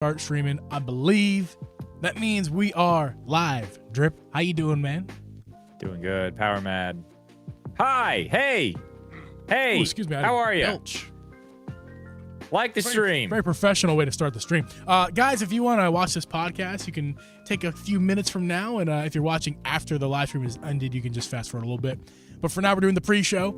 start streaming. I believe that means we are live. Drip, how you doing, man? Doing good. Power mad. Hi. Hey. Hey. Ooh, excuse me. How are you? Belch. Like the stream. Very professional way to start the stream. Guys, if you want to watch this podcast, you can take a few minutes from now. And if you're watching after the live stream is ended, you can just fast forward a little bit. But for now, we're doing the pre-show,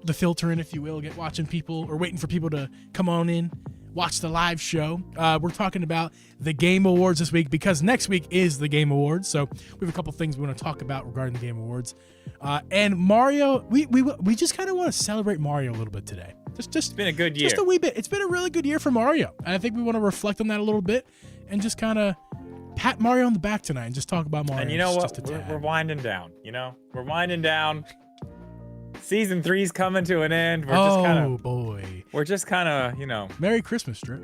the filtering, if you will, watching people or waiting for people to come on in, watch the live show. We're talking about the Game Awards this week because next week is the Game Awards. So we have a couple things we want to talk about regarding the Game Awards. And Mario, we just kind of want to celebrate Mario a little bit today. It's been a good year. Just a wee bit. It's been a really good year for Mario. And I think we want to reflect on that a little bit and just kind of pat Mario on the back tonight and just talk about Mario. And you know what? We're winding down. We're winding down. Season 3's coming to an end. We're just kind of, Merry Christmas, Drip.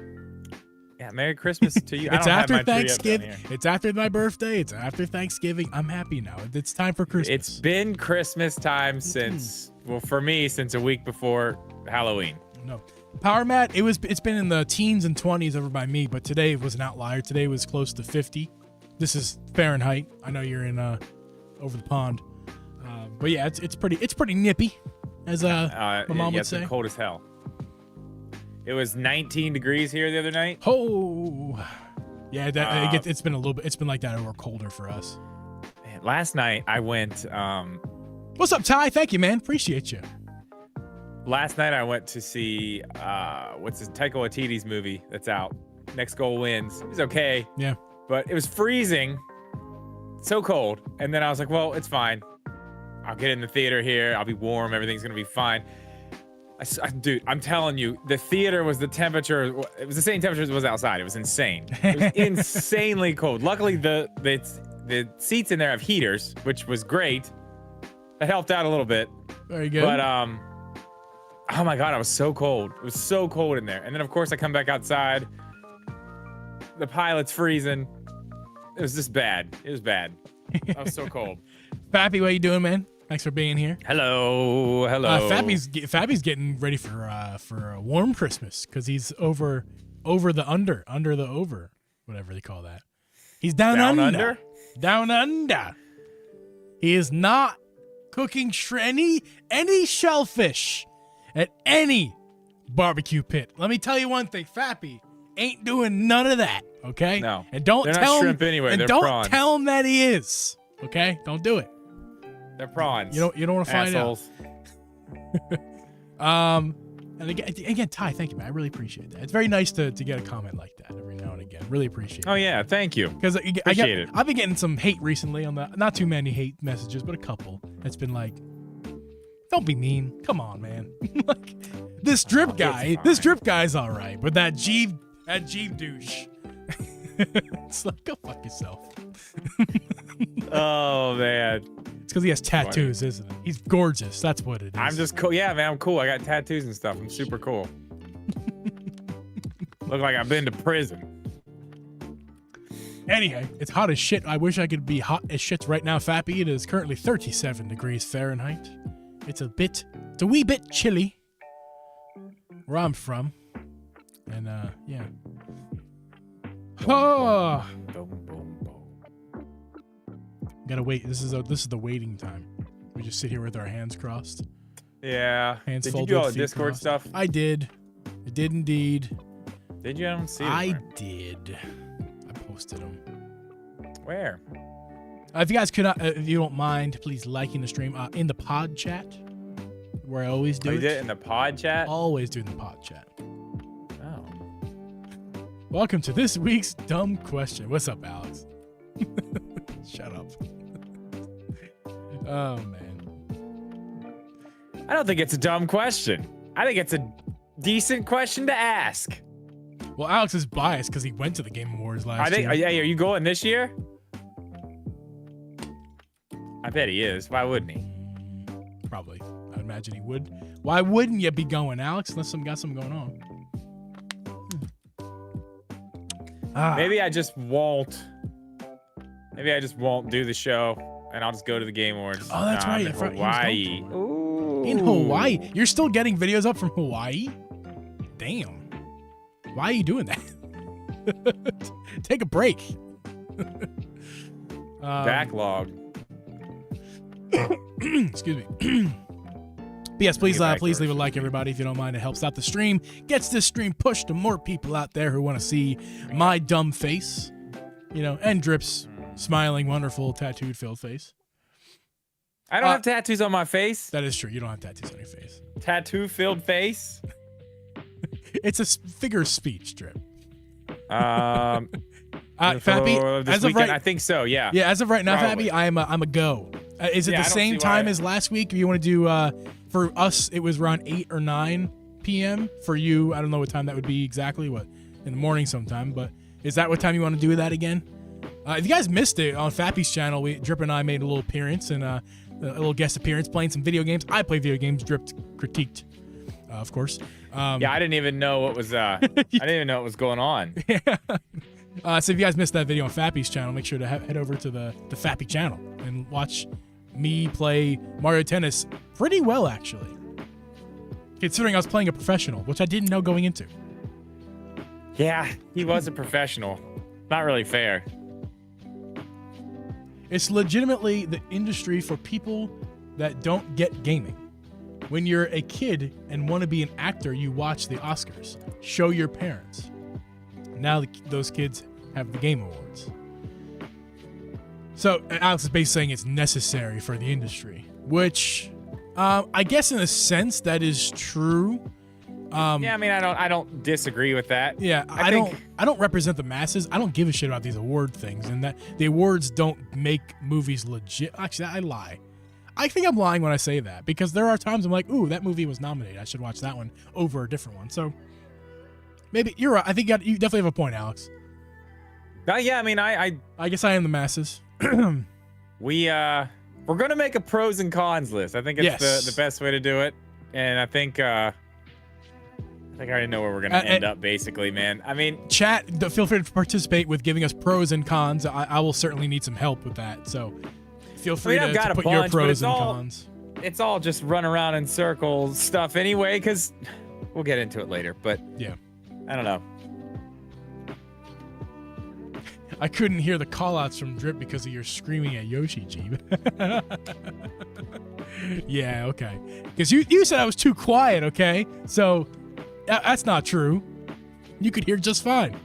Yeah, Merry Christmas to you. It's after Thanksgiving. It's after my birthday. It's after Thanksgiving. I'm happy now. It's time for Christmas. It's been Christmas time since, well, for me, since a week before Halloween. No. Power Mat, it's been in the teens and 20s over by me, but today was an outlier. Today was close to 50. This is Fahrenheit. I know you're in over the pond. But yeah, it's pretty nippy, as my mom would say. It's cold as hell. It was 19 degrees here the other night. Oh, yeah. It's been a little bit. It's been like that or colder for us. Man, last night I went. What's up, Ty? Thank you, man. Appreciate you. Last night I went to see what's this Taika Waititi's movie that's out. Next Goal Wins. It was okay. Yeah. But it was freezing. So cold. And then I was like, well, it's fine. I'll get in the theater here. I'll be warm. Everything's going to be fine. Dude, I'm telling you, the theater was the temperature. It was the same temperature as it was outside. It was insane. It was insanely cold. Luckily, the seats in there have heaters, which was great. That helped out a little bit. Very good. But, oh my God, I was so cold. It was so cold in there. And then, of course, I come back outside. The pilot's freezing. It was just bad. It was bad. I was so cold. Fappy, what you doing, man? Thanks for being here. Hello. Fappy's getting ready for a warm Christmas because he's over the under the over, whatever they call that. He's down under. Down under. He is not cooking any shellfish at any barbecue pit. Let me tell you one thing, Fappy ain't doing none of that. Okay. No. And don't they're tell not him. Shrimp anyway. And they're don't prawns. tell him that he is. Okay. Don't do it. They're prawns. You don't want to find Assholes. out. And again, Ty, thank you, man. I really appreciate that. It's very nice to get a comment like that every now and again. Really appreciate it. Oh yeah, thank you. Because I've been getting some hate recently on the not too many hate messages, but a couple. That's been like, don't be mean. Come on, man. Like this drip guy's all right, but that Geeb douche. It's like, go fuck yourself. Oh man. It's because he has tattoos, isn't it? He's gorgeous. That's what it is. I'm just cool. Yeah, man, I'm cool. I got tattoos and stuff. I'm super cool. Look like I've been to prison. Anyway, it's hot as shit. I wish I could be hot as shit right now, Fappy. It is currently 37 degrees Fahrenheit. It's a wee bit chilly where I'm from. And yeah. Oh. Gotta wait. This is the waiting time. We just sit here with our hands crossed. Yeah. Hands did folded, you do all the feet Discord crossed. stuff? I did. I did indeed. Did you? I don't see it. I did. I posted them. Where? If you guys could not, if you don't mind, please liking the stream in the pod chat, where I always do You it. did it in the pod chat? Always do it in the pod chat. Oh. Welcome to this week's dumb question. What's up, Alex? Shut up. Oh, man. I don't think it's a dumb question. I think it's a decent question to ask. Well, Alex is biased because he went to the Game Awards last year. Yeah, are you going this year? I bet he is. Why wouldn't he? Probably. I would imagine he would. Why wouldn't you be going, Alex, unless got something going on? Maybe I just won't. Maybe I just won't do the show, and I'll just go to the Game Awards. Oh, that's right. In Hawaii. Ooh. In Hawaii? You're still getting videos up from Hawaii? Damn. Why are you doing that? Take a break. Backlog. Excuse me. But yes, please leave a like, everybody, if you don't mind. It helps out the stream, gets this stream pushed to more people out there who want to see my dumb face, and Drip's smiling, wonderful, tattooed-filled face. I don't have tattoos on my face. That is true. You don't have tattoos on your face. Tattoo-filled face? It's a figure of speech, Drip. Fappy, as of right, I think so. Yeah. Yeah, as of right now, Probably. Fappy, I'm a go. Is it the same time as last week? Do you want to do? For us, it was around 8 or 9 p.m. For you, I don't know what time that would be exactly. What, in the morning sometime? But is that what time you want to do that again? If you guys missed it on Fappy's channel, Drip and I made a little appearance and a little guest appearance playing some video games. I play video games. Drip critiqued, of course. Yeah, I didn't even know what was. I didn't even know what was going on. Yeah. So if you guys missed that video on Fappy's channel, make sure to head over to the Fappy channel and watch me play Mario Tennis pretty well, actually. Considering I was playing a professional, which I didn't know going into. Yeah, he was a professional. Not really fair. It's legitimately the industry for people that don't get gaming. When you're a kid and want to be an actor, you watch the Oscars. Show your parents. Now those kids have the Game Awards. So Alex is basically saying it's necessary for the industry, which I guess in a sense that is true. Yeah, I mean, I don't disagree with that. Yeah, I don't represent the masses. I don't give a shit about these award things, and that the awards don't make movies legit. Actually, I lie. I think I'm lying when I say that, because there are times I'm like, ooh, that movie was nominated. I should watch that one over a different one. So maybe you're right. I think you definitely have a point, Alex. Yeah, I mean, I guess I am the masses. We're gonna make a pros and cons list. I think it's the best way to do it, and I think I already know where we're gonna end up. Basically, man. I mean, chat. Feel free to participate with giving us pros and cons. I will certainly need some help with that. So feel free to put your pros and cons. It's all just run around in circles stuff anyway, because we'll get into it later. But yeah, I don't know. I couldn't hear the call-outs from Drip because of your screaming at Yoshi, Geeb. Yeah, okay. Because you said I was too quiet, okay? So that's not true. You could hear just fine.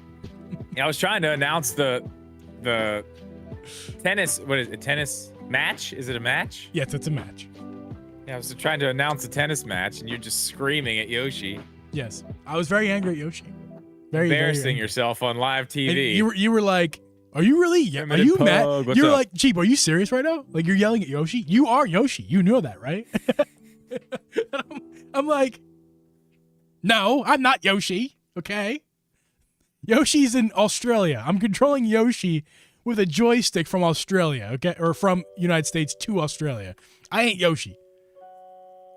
Yeah, I was trying to announce the tennis. What is it? Tennis match? Is it a match? Yes, it's a match. Yeah, I was trying to announce a tennis match, and you're just screaming at Yoshi. Yes, I was very angry at Yoshi. Embarrassing yourself on live TV. And you were like, are you really? Are you mad? You're like, Geeb, are you serious right now? Like, you're yelling at Yoshi? You are Yoshi. You know that, right? I'm like, no, I'm not Yoshi. Okay. Yoshi's in Australia. I'm controlling Yoshi with a joystick from Australia. Okay, or from United States to Australia. I ain't Yoshi.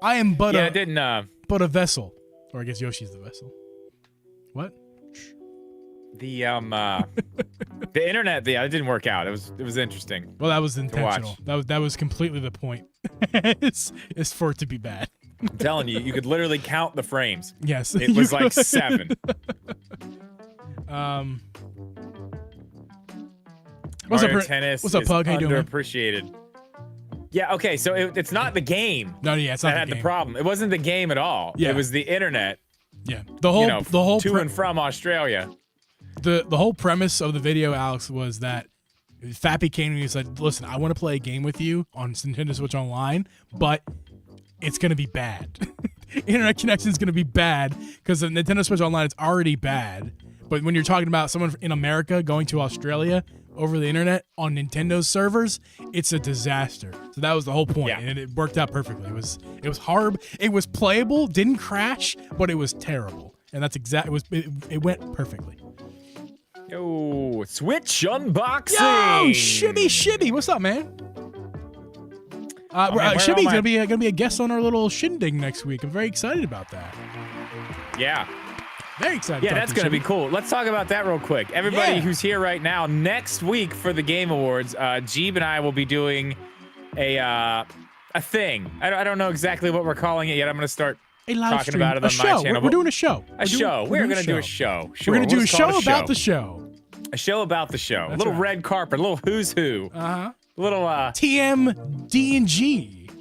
I am but a vessel. Or I guess Yoshi's the vessel. What? The internet, it didn't work out. It was interesting. Well, that was intentional. That was completely the point. it's for it to be bad. I'm telling you, you could literally count the frames. Yes, it was like 7. What's Mario up, Tennis? What's up, Pug? How you doing? Underappreciated. Yeah. Okay. So it's not the game. No, yeah, it's not that had the problem. It wasn't the game at all. Yeah. It was the internet. Yeah. The whole to and from Australia. The whole premise of the video, Alex, was that Fappy came to me and said, listen, I want to play a game with you on Nintendo Switch Online, but it's going to be bad. Internet connection is going to be bad because the Nintendo Switch Online is already bad. But when you're talking about someone in America going to Australia over the internet on Nintendo's servers, it's a disaster. So that was the whole point, and it worked out perfectly. It was hard. It was playable, didn't crash, but it was terrible. And that's it went perfectly. Yo, Switch unboxing. Yo, Shibby. What's up, man? Shibby's gonna be a guest on our little shindig next week. I'm very excited about that. Yeah. Very excited. Yeah, that's going to be cool. Let's talk about that real quick. Everybody who's here right now, next week for the Game Awards, Geeb and I will be doing a thing. I don't know exactly what we're calling it yet. I'm going to start talking about it on my channel. We're doing a show. We're going to do a show. Sure. We're going to do a show about the show. A show about the show. That's a little right. red carpet. A little who's who. Uh-huh. A little TMD&G.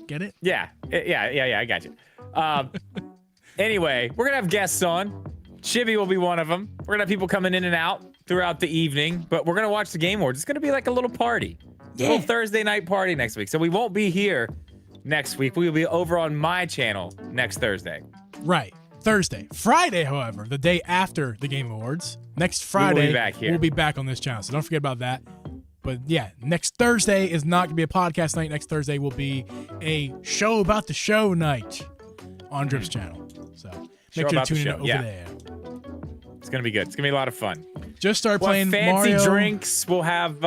Get it? Yeah. I got you. Anyway, we're gonna have guests on. Chibi will be one of them. We're gonna have people coming in and out throughout the evening, but we're gonna watch the Game Awards. It's gonna be like a little party. Yeah. A little Thursday night party next week. So we won't be here next week. We will be over on my channel next Thursday. Right. Thursday. Friday, however, the day after the Game Awards, next Friday, will be back here. we'll be back on this channel. So don't forget about that. But yeah, next Thursday is not going to be a podcast night. Next Thursday will be a show about the show night on Drip's channel. So make sure to tune in over there. It's going to be good. It's going to be a lot of fun. Just started We'll have playing fancy Mario. drinks. We'll have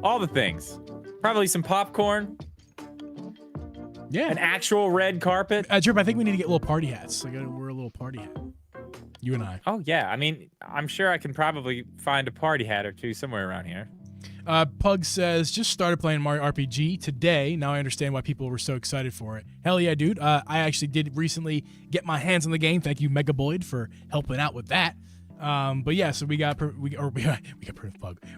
all the things. Probably some popcorn. Yeah. An actual red carpet. Drip, I think we need to get little party hats. Like we're a little party hat. You and I. Oh, yeah. I mean, I'm sure I can probably find a party hat or two somewhere around here. Pug says, just started playing Mario RPG today. Now I understand why people were so excited for it. Hell yeah, dude. I actually did recently get my hands on the game. Thank you, Megaboyd, for helping out with that. But yeah, so we got Pug.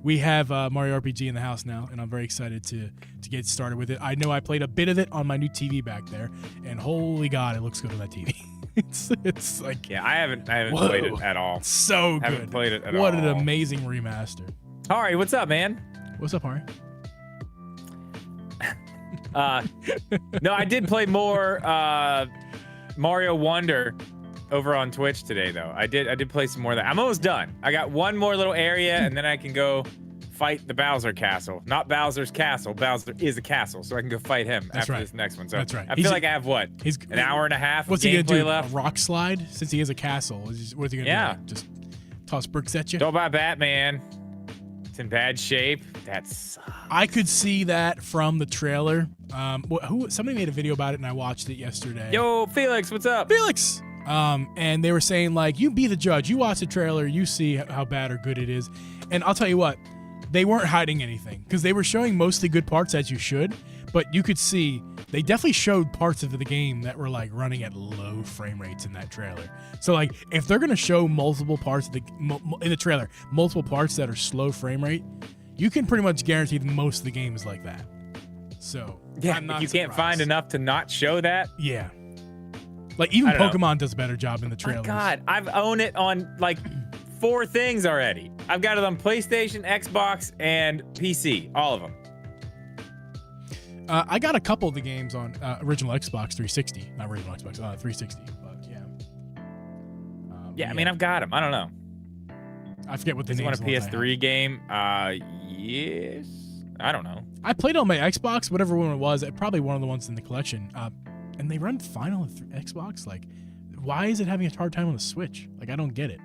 We have Mario RPG in the house now, and I'm very excited to get started with it. I know I played a bit of it on my new TV back there, and holy God, it looks good on that TV. it's like, yeah, I haven't played it at all. So good. Haven't played it at all. What an amazing remaster. Ari, what's up, man? What's up, Ari? No, I did play more Mario Wonder over on Twitch today, though. I did play some more of that. I'm almost done. I got one more little area, and then I can go fight the Bowser Castle. Not Bowser's Castle. Bowser is a castle, so I can go fight him after this next one. So that's right. I feel like I have an hour and a half what's of he gonna gameplay do? left. A rock slide? Since he is a castle, what's he gonna do? Just toss bricks at you? Go by Batman. It's in bad shape. That sucks. I could see that from the trailer. Somebody made a video about it, and I watched it yesterday. Yo, Felix, what's up? Felix! And they were saying, like, you be the judge. You watch the trailer, you see how bad or good it is. And I'll tell you what, they weren't hiding anything, because they were showing mostly good parts, as you should, but you could see they definitely showed parts of the game that were, like, running at low frame rates in that trailer. So, like, if they're going to show multiple parts in the trailer, multiple parts that are slow frame rate, you can pretty much guarantee that most of the game is like that. So, yeah, I'm not you can't find enough to not show that. Yeah. Like, even Pokemon does a better job in the trailers. My God, I've owned it on, like, 4 things already. I've got it on PlayStation, Xbox, and PC. All of them. I got a couple of the games on original Xbox 360. Not original Xbox, 360. But, yeah. Yeah, I mean, I've got them. I don't know. I forget what the name is. You want a PS3 game? Yes. I don't know. I played on my Xbox, whatever one it was. Probably one of the ones in the collection. And they run fine on the Xbox. Like, why is it having a hard time on the Switch? Like, I don't get it.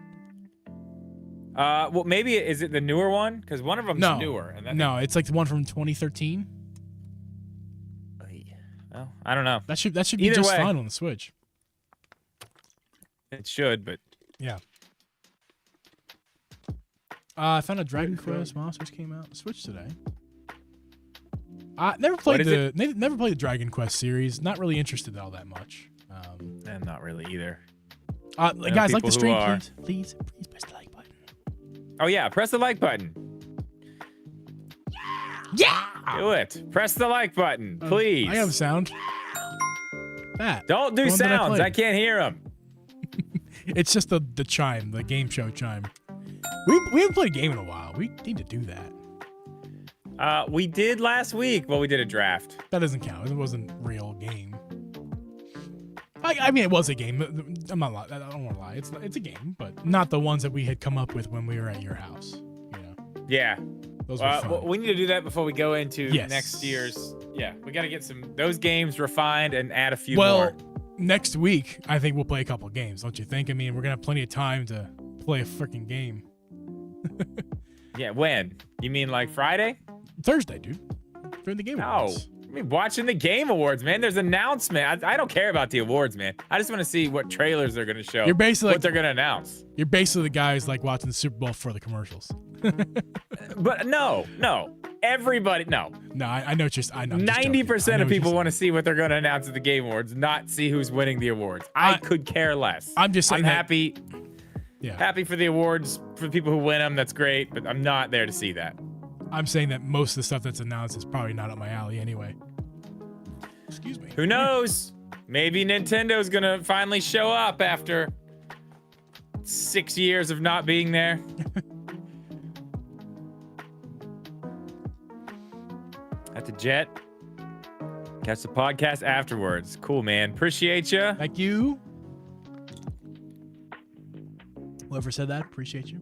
Well, maybe is it the newer one? Because one of them's newer. And no, it's like the one from 2013. Well, I don't know. That should be just fine on the Switch. It should, but yeah. I found a Dragon Quest Monsters came out on Switch today. I never played the Dragon Quest series. Not really interested all that much. I'm not really either. Guys, like the stream, please press the like button. Oh yeah, press the like button. Yeah. Do it. Press the like button, please. I have a sound. That. Don't do sounds. I can't hear them. It's just the chime, the game show chime. We haven't played a game in a while. We need to do that. We did last week. Well, we did a draft. That doesn't count. It wasn't a real game. I mean, it was a game. I'm not lying. I don't want to lie. It's a game, but not the ones that we had come up with when we were at your house. You know. Yeah. Those were fun. Well, we need to do that before we go into next year's. Yeah, we got to get those games refined and add a few more. Next week, I think we'll play a couple of games, don't you think? I mean, we're gonna have plenty of time to play a freaking game. Yeah, when? You mean like Friday? Thursday, dude. During the Game Awards. I mean, watching the Game Awards, man. There's an announcement. I don't care about the awards, man. I just want to see what trailers they're gonna show. You're basically what they're gonna announce. You're basically the guys like watching the Super Bowl for the commercials. But no. Everybody, no. No, I know. 90% of people want to see what they're going to announce at the Game Awards, not see who's winning the awards. I could care less. I'm just saying. I'm happy. Yeah. Happy for the awards for the people who win them. That's great, but I'm not there to see that. I'm saying that most of the stuff that's announced is probably not up my alley anyway. Excuse me. Who knows? Maybe Nintendo's gonna finally show up after 6 years of not being there. At the jet. Catch the podcast afterwards. Cool, man. Appreciate you. Thank you. Whoever said that, appreciate you.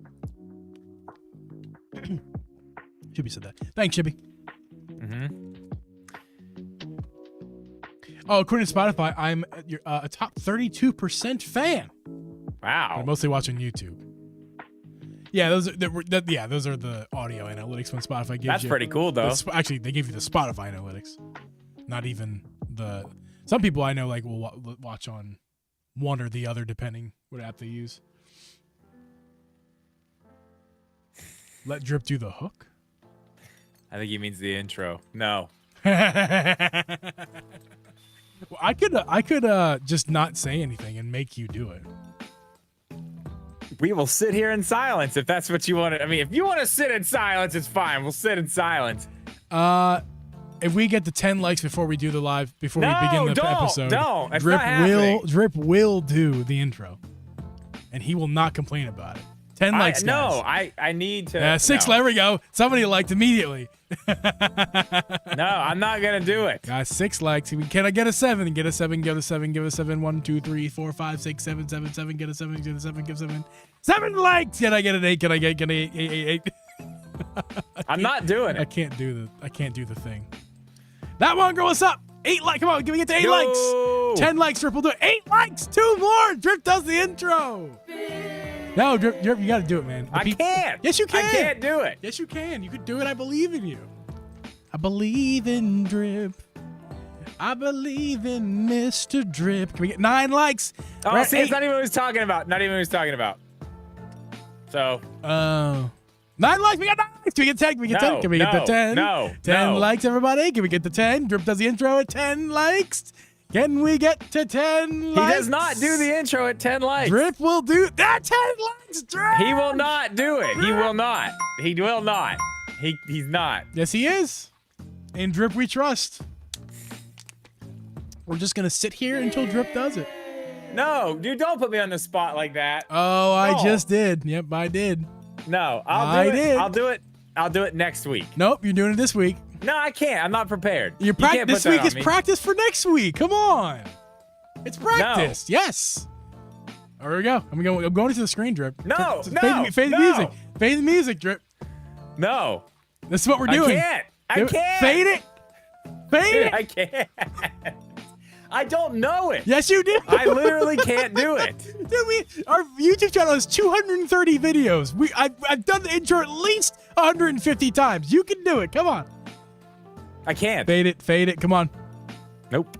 Chippy said that. Thanks, Chippy. Oh, according to Spotify, I'm a top 32% fan. Wow. I mostly watch on YouTube. Yeah, those are the audio analytics when Spotify gives you. That's pretty cool, though. Actually, they give you the Spotify analytics, not even the. Some people I know will watch on one or the other depending what app they use. Let Drip do the hook. I think he means the intro. No. Well, I could just not say anything and make you do it. We will sit here in silence if that's what you want to. I mean, if you want to sit in silence, it's fine. We'll sit in silence. If we get the 10 likes before we do the live, before we begin the episode, That's Drip not happening. will do the intro, and he will not complain about it. 10 likes, guys. No, I need to. 6. No. There we go. Somebody liked immediately. No, I'm not gonna do it. Guys, 6 likes. Can I get a 7? Get a 7. Give a 7. Give a 7. 1, 2, 3, 4, 5, 6, 7, 7, 7. Get a 7. Get a 7. Give 7. 7 likes. Can I get an 8? Can I get an 8? I'm not doing it. I can't do the thing. That one girl, what's up? 8 likes. Come on, give me get to 8 Yo. likes. 10 likes, Drip will do it. 8 likes. 2 more. Drip does the intro. No, Drip, you got to do it, man. I can't. Yes, you can. I can't do it. Yes, you can. You could do it. I believe in you. I believe in Drip. I believe in Mr. Drip. Can we get 9 likes? Oh, see, it's not even what he's talking about. Not even what he's talking about. So. 9 likes. We got 9 likes. Can we get 10? Can we get 10? Can we get the 10? No. 10 likes, everybody. Can we get the 10? Drip does the intro at 10 likes. Can we get to 10 likes? He does not do the intro at 10 likes. Drip will do that 10 likes. Drip. He will not do it. He will not. He will not. He's not. Yes, he is. In Drip we trust. We're just gonna sit here until Drip does it. No, dude, don't put me on the spot like that. Oh, I just did. Yep, I did. No, I'll do it. I'll do it next week. Nope, you're doing it this week. No, I can't. I'm not prepared. This week is practice for next week. Come on. It's practice. No. Yes. There we go. I'm going to the screen, Drip. No, Fade the music. Fade the music, Drip. No. This is what we're doing. I can't. Fade it. Fade it. I can't. I don't know it. Yes, you do. I literally can't do it. Dude, our YouTube channel has 230 videos. I've done the intro at least 150 times. You can do it. Come on. I can't. Fade it. Come on. Nope.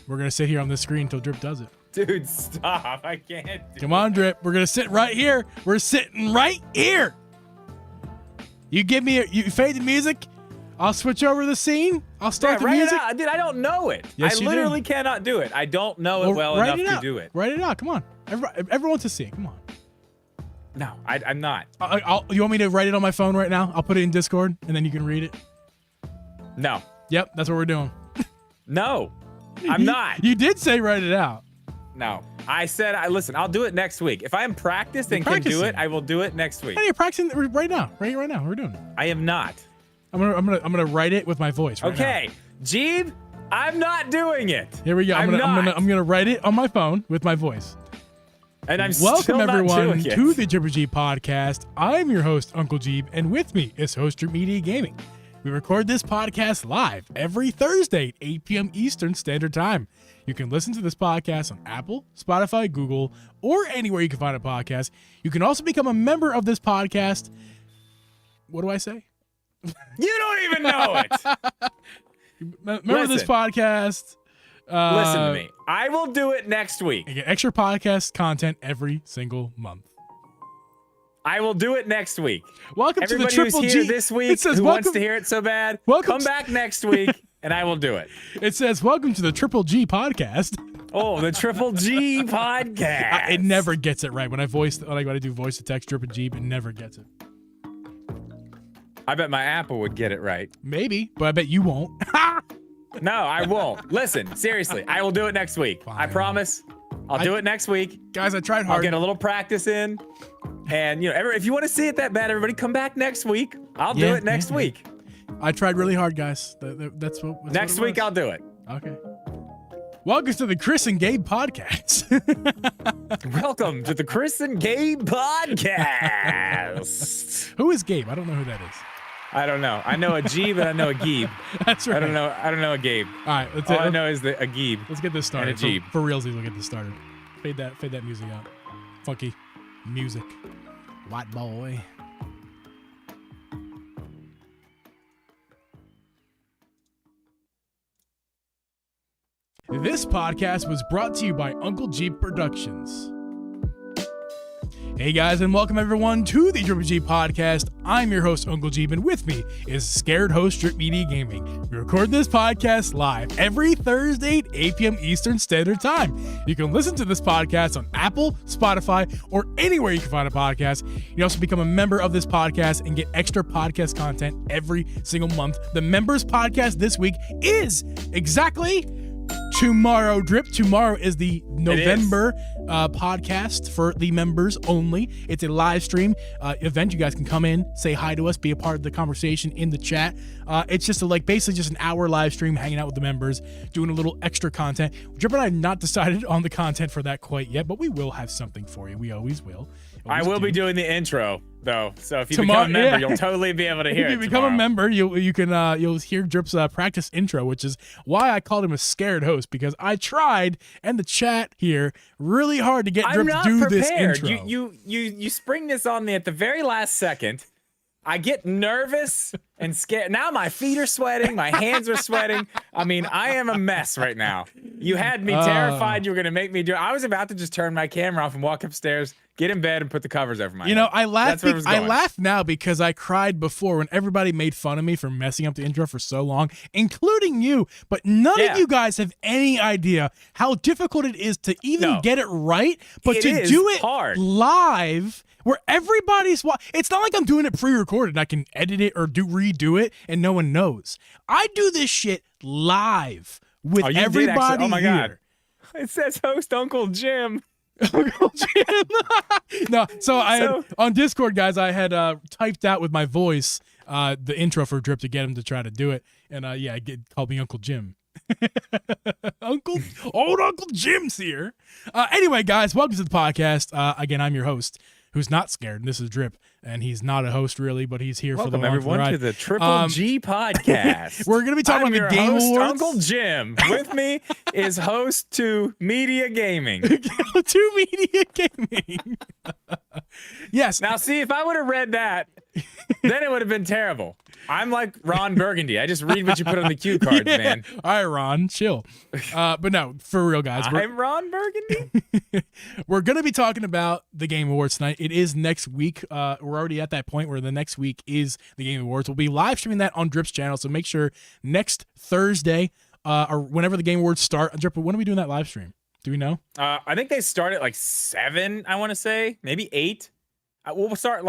We're going to sit here on this screen until Drip does it. Dude, stop. I can't. Come on, Drip. We're going to sit right here. We're sitting right here. You fade the music. I'll switch over the scene. I'll start the music. Dude, I don't know it. Yes, I literally cannot do it. I don't know it well enough to do it. Write it out. Come on. Everyone wants to see it. Come on. No, I'm not. You want me to write it on my phone right now? I'll put it in Discord, and then you can read it. No. Yep, that's what we're doing. No, I'm not. You did say write it out. No. I said, listen, I'll do it next week. If I am practiced and can do it, I will do it next week. Hey, you're practicing right now. Right now. We're doing it. I am not. I'm gonna write it with my voice right now. Okay. Geeb, I'm not doing it. Here we go. I'm gonna write it on my phone with my voice. And I'm Welcome still not everyone doing it. to the Triple G podcast. I'm your host, Uncle Geeb, and with me is host Street Media Gaming. We record this podcast live every Thursday at 8 p.m. Eastern Standard Time. You can listen to this podcast on Apple, Spotify, Google, or anywhere you can find a podcast. You can also become a member of this podcast. What do I say? You don't even know it. Remember this podcast. Listen to me. I will do it next week. You get extra podcast content every single month. I will do it next week. Welcome Everybody to the Triple who's here G. this week who wants to hear it so bad, come back next week and I will do it. It says, welcome to the Triple G podcast. Oh, the Triple G podcast. It never gets it right when I do voice to text Drip and Jeep. It never gets it. I bet my Apple would get it right. Maybe, but I bet you won't. No, I won't. Listen, seriously, I will do it next week. Fine. I promise. I'll do it next week. Guys, I tried hard. I'll get a little practice in. And, if you want to see it that bad, everybody come back next week. I'll do it next week. I tried really hard, guys. That's what Next week, I'll do it. Okay. Welcome to the Chris and Gabe podcast. Welcome to the Chris and Gabe podcast. Who is Gabe? I don't know who that is. I don't know. I know a Geeb and I know a Geeb. That's right. I don't know a Gabe. All right. All I know is a Geeb. Let's get this started. And a Jeep. For realsies, we'll get this started. Fade that music out. Funky music. White boy. This podcast was brought to you by Uncle Geeb Productions. Hey guys, and welcome everyone to the Triple G podcast. I'm your host, Uncle Geeb, and with me is scared host Strip Media Gaming. We record this podcast live every Thursday at 8 p.m. Eastern Standard Time. You can listen to this podcast on Apple, Spotify, or anywhere you can find a podcast. You can also become a member of this podcast and get extra podcast content every single month. The members podcast this week is exactly tomorrow, Drip. Tomorrow is the November podcast for the members only. It's a live stream event. You guys can come in, say hi to us, be a part of the conversation in the chat. It's just basically just an hour live stream, hanging out with the members, doing a little extra content. Drip and I have not decided on the content for that quite yet, but we will have something for you. We always will. I will be doing the intro though, so if you become a member, you'll totally be able to hear it. If you become a member, you'll hear Drip's practice intro, which is why I called him a scared host, because I tried and the chat here really hard to get Drip to do this intro. You spring this on me at the very last second. I get nervous and scared. Now my feet are sweating. My hands are sweating. I mean, I am a mess right now. You had me terrified you were going to make me do it. I was about to just turn my camera off and walk upstairs, get in bed, and put the covers over my head. I laugh now because I cried before when everybody made fun of me for messing up the intro for so long, including you. But none of you guys have any idea how difficult it is to even get it right, but to do it live where everybody's it's not like I'm doing it pre-recorded and I can edit it or redo it and no one knows. I do this shit live with everybody my here. God. It says host Uncle Jim. Uncle Jim. No, so on Discord, guys, I had typed out with my voice the intro for Drip to get him to try to do it, and called me Uncle Jim. Old Uncle Jim's here. Anyway, guys, welcome to the podcast. Again, I'm your host, who's not scared. This is Drip, and he's not a host really, but he's here for the Welcome everyone to the Triple G podcast. We're gonna be talking about the Game host, Awards. Uncle Jim. With me is host to Media Gaming. To Media Gaming. Yes. Now, see, if I would have read that, then it would have been terrible. I'm like Ron Burgundy. I just read what you put on the cue cards, man. All right, Ron, chill. But no, for real, guys. I'm Ron Burgundy. We're going to be talking about the Game Awards tonight. It is next week. We're already at that point where the next week is the Game Awards. We'll be live streaming that on Drip's channel, so make sure next Thursday or whenever the Game Awards start. Drip, when are we doing that live stream? Do we know? I think they start at 7, I want to say. Maybe 8. We'll start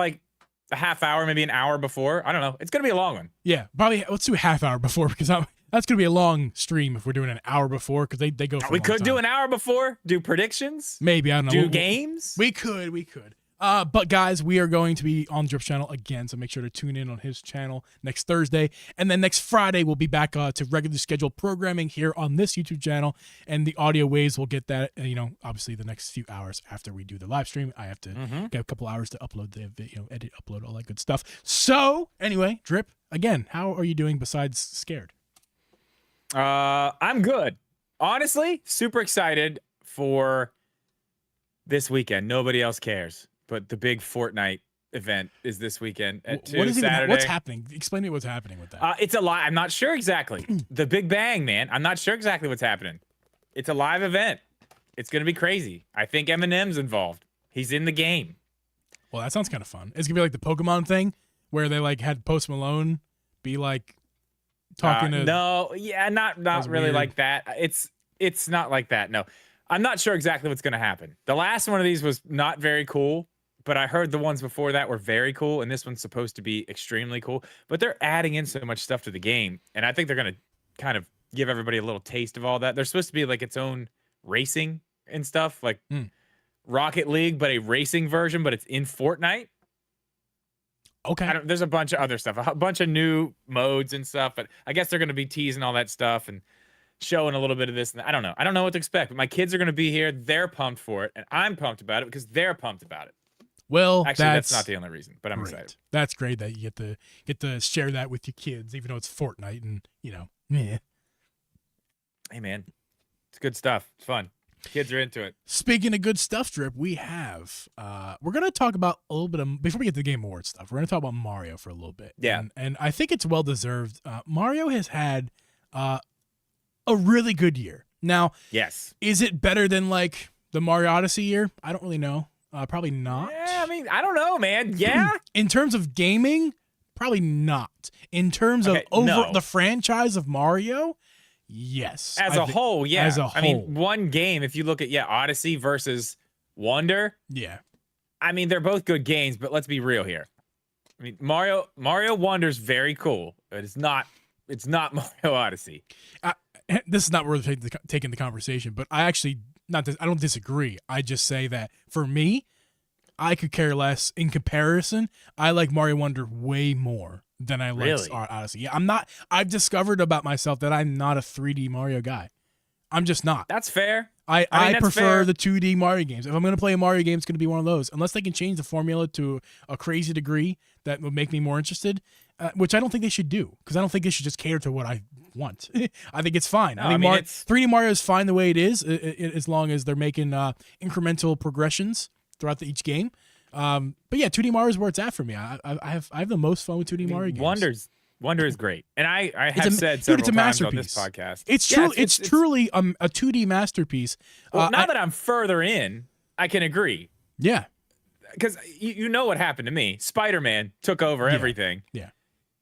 a half hour, maybe an hour before. I don't know. It's going to be a long one. Yeah, probably. Let's do a half hour before, because that's going to be a long stream if we're doing an hour before, because they go for a long time. Do an hour before, do predictions. Maybe, I don't know. Do games. We could. But guys, we are going to be on Drip's channel again, so make sure to tune in on his channel next Thursday. And then next Friday, we'll be back to regularly scheduled programming here on this YouTube channel. And the audio waves will get that, obviously the next few hours after we do the live stream. I have to get a couple hours to upload the video, edit, upload, all that good stuff. So anyway, Drip, again, how are you doing besides scared? I'm good. Honestly, super excited for this weekend. Nobody else cares. But the big Fortnite event is this weekend at 2 Saturday. What's happening? Explain to me what's happening with that. It's a lot. I'm not sure exactly. The Big Bang, man. I'm not sure exactly what's happening. It's a live event. It's going to be crazy. I think Eminem's involved. He's in the game. Well, that sounds kind of fun. It's going to be like the Pokemon thing where they had Post Malone be talking to... No, yeah, not really weird. Like that. It's not like that, no. I'm not sure exactly what's going to happen. The last one of these was not very cool, but I heard the ones before that were very cool, and this one's supposed to be extremely cool. But they're adding in so much stuff to the game, and I think they're going to kind of give everybody a little taste of all that. There's supposed to be like its own racing and stuff, like Rocket League, but a racing version, but it's in Fortnite. Okay. There's a bunch of other stuff, a bunch of new modes and stuff, but I guess they're going to be teasing all that stuff and showing a little bit of this. And I don't know. I don't know what to expect, but my kids are going to be here. They're pumped for it, and I'm pumped about it because they're pumped about it. Well, actually, that's not the only reason, but I'm excited. That's great that you get to share that with your kids, even though it's Fortnite and yeah. Hey man, it's good stuff. It's fun. Kids are into it. Speaking of good stuff, Drip, we have we're gonna talk about a little bit of, before we get to the Game Awards stuff. We're gonna talk about Mario for a little bit. Yeah, and I think it's well deserved. Mario has had a really good year. Now, yes, is it better than like the Mario Odyssey year? I don't really know. Probably not. Yeah, I mean, I don't know, man. Yeah, in terms of gaming, probably not. In terms of the franchise of Mario. Yes. As a whole, yeah. As a whole. I mean, one game, if you look at, Odyssey versus Wonder. Yeah. I mean, they're both good games, but let's be real here. I mean, Mario Wonder's very cool, but it's not Mario Odyssey. This is not worth taking the conversation, but I don't disagree. I just say that for me, I could care less. In comparison, I like Mario Wonder way more than I like Odyssey. Yeah, I've discovered about myself that I'm not a 3D Mario guy. I'm just not. That's fair. I prefer the 2D Mario games. If I'm going to play a Mario game, it's going to be one of those. Unless they can change the formula to a crazy degree that would make me more interested, which I don't think they should do, because I don't think they should just cater to what I want. I think it's fine. No, I think 3D Mario is fine the way it is, as long as they're making incremental progressions throughout each game. But yeah, 2D Mario is where it's at for me. I have the most fun with 2D Mario games. Wonder is great, and I have said several times on this podcast. It's truly a 2D masterpiece. Well, now that I'm further in, I can agree. Yeah, because you know what happened to me. Spider-Man took over everything. Yeah,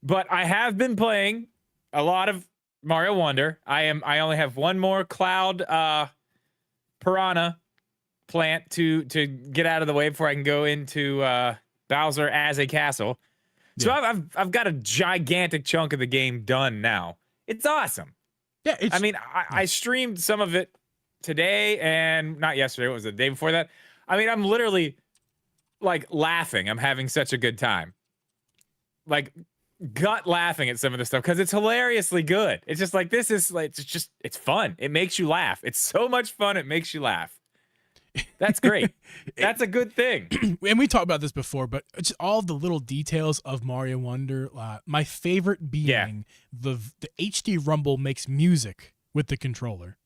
but I have been playing a lot of Mario Wonder. I only have one more Cloud Piranha plant to get out of the way before I can go into Bowser as a castle. So I've got a gigantic chunk of the game done now. It's awesome. Yeah, I streamed some of it today, and not yesterday. What was it, the day before that? I mean, I'm literally like laughing. I'm having such a good time. Like gut laughing at some of the stuff because it's hilariously good. It's just like it's fun. It makes you laugh. It's so much fun. It makes you laugh. That's great. That's a good thing. And we talked about this before, but just all the little details of Mario Wonder. My favorite being the HD Rumble makes music with the controller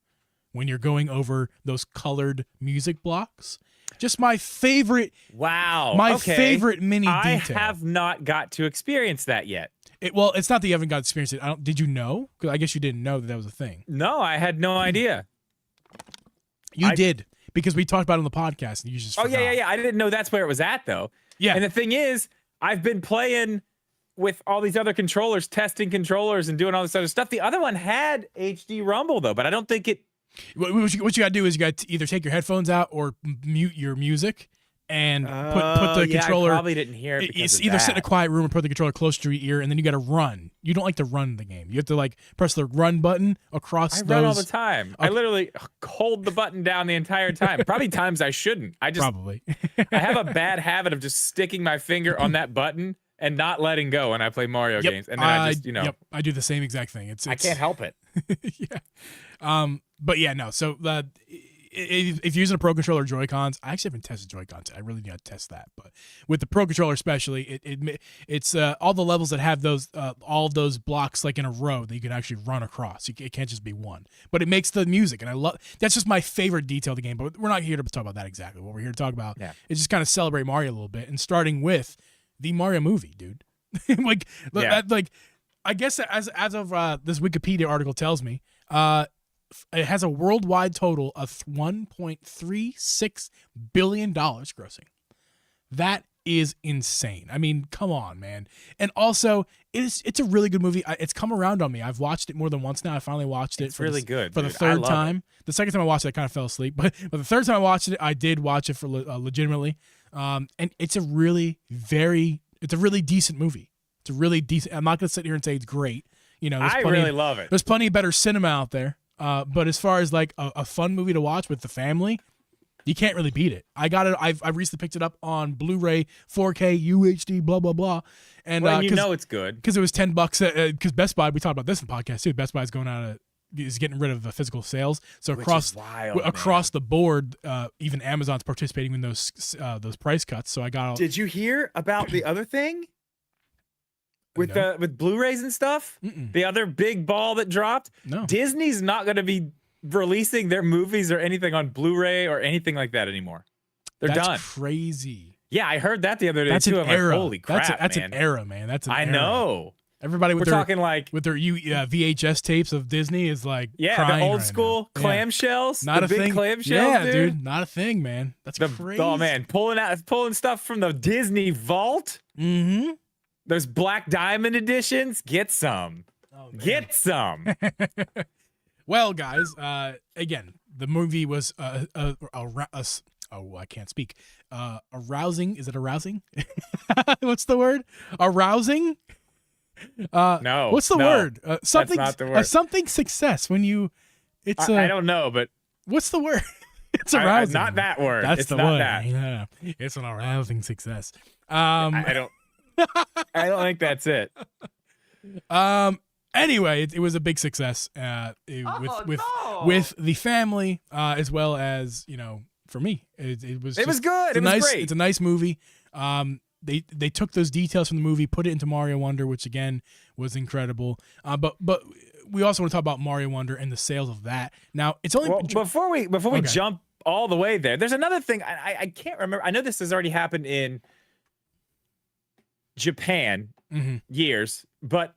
when you're going over those colored music blocks. Just my favorite. Wow. Favorite mini detail. I have not got to experience that yet. It's not that you haven't got to experience it. Did you know? Because I guess you didn't know that was a thing. No, I had no idea. You did. Because we talked about it on the podcast, and you just forgot. Yeah. I didn't know that's where it was at, though. Yeah. And the thing is, I've been playing with all these other controllers, testing controllers, and doing all this other stuff. The other one had HD Rumble, though, but I don't think it. What you got to do is you got to either take your headphones out or mute your music and put the controller. I probably didn't hear it. It's either sit in a quiet room or put the controller close to your ear, and then you got to run. You don't like to run the game. You have to like press the run button across. I run all the time. I literally hold the button down the entire time. Probably times I shouldn't. I have a bad habit of just sticking my finger on that button and not letting go when I play Mario games, and then I do the same exact thing. I can't help it. Yeah. But yeah, no. So if you're using a Pro Controller Joy-Cons, I actually haven't tested Joy-Cons. I really need to test that. But with the Pro Controller especially, it's all the levels that have those all of those blocks like in a row that you can actually run across. It can't just be one. But it makes the music, and I love. That's just my favorite detail of the game. But we're not here to talk about that exactly. What we're here to talk about is just kind of celebrate Mario a little bit, and starting with the Mario movie, dude. I guess as of this Wikipedia article tells me, it has a worldwide total of $1.36 billion grossing. That is insane. I mean, come on, man. And also, it's a really good movie. It's come around on me. I've watched it more than once now. I finally watched it. It's really good for the dude. third time. The second time I watched it, I kind of fell asleep. But the third time I watched it, I did watch it for legitimately. And it's a really decent movie. It's a really decent. I'm not gonna sit here and say it's great. You know, I really love it. There's plenty of better cinema out there. But as far as like a fun movie to watch with the family, you can't really beat it. I got it. I've recently picked it up on Blu-ray, 4K, UHD, blah blah blah. And you know it's good because it was $10. Because Best Buy, we talked about this in the podcast too. Best Buy is getting rid of the physical sales. So across the board, even Amazon's participating in those price cuts. So I got. Did you hear about the other thing? With Blu-rays and stuff? Mm-mm. The other big ball that dropped? No. Disney's not going to be releasing their movies or anything on Blu-ray or anything like that anymore. That's done. That's crazy. Yeah, I heard that the other day that's too. An I'm era. Like, holy crap, that's an era, man. That's an era. I know. Everybody with talking like with their VHS tapes of Disney is like the old school clamshells, not the a big thing. clamshells, Yeah, dude. Not a thing, man. That's crazy. Oh man, pulling stuff from the Disney vault. Mm-hmm. Those Black Diamond editions, get some. Oh, get some. Well, guys, again, the movie was I can't speak. Arousing. Is it arousing? What's the word? Arousing? No. What's the word? Something. That's not the word. Something success when you. It's. I don't know, but what's the word? It's arousing. Not that word. That's it's the not word. That. Yeah. It's an arousing success. I don't. I don't think that's it. Anyway, it was a big success with the family as well as for me. It was good. It was great. It's a nice movie. They took those details from the movie, put it into Mario Wonder, which again was incredible. But we also want to talk about Mario Wonder and the sales of that. Now it's only before we jump all the way there. There's another thing I can't remember. I know this has already happened in Japan years, but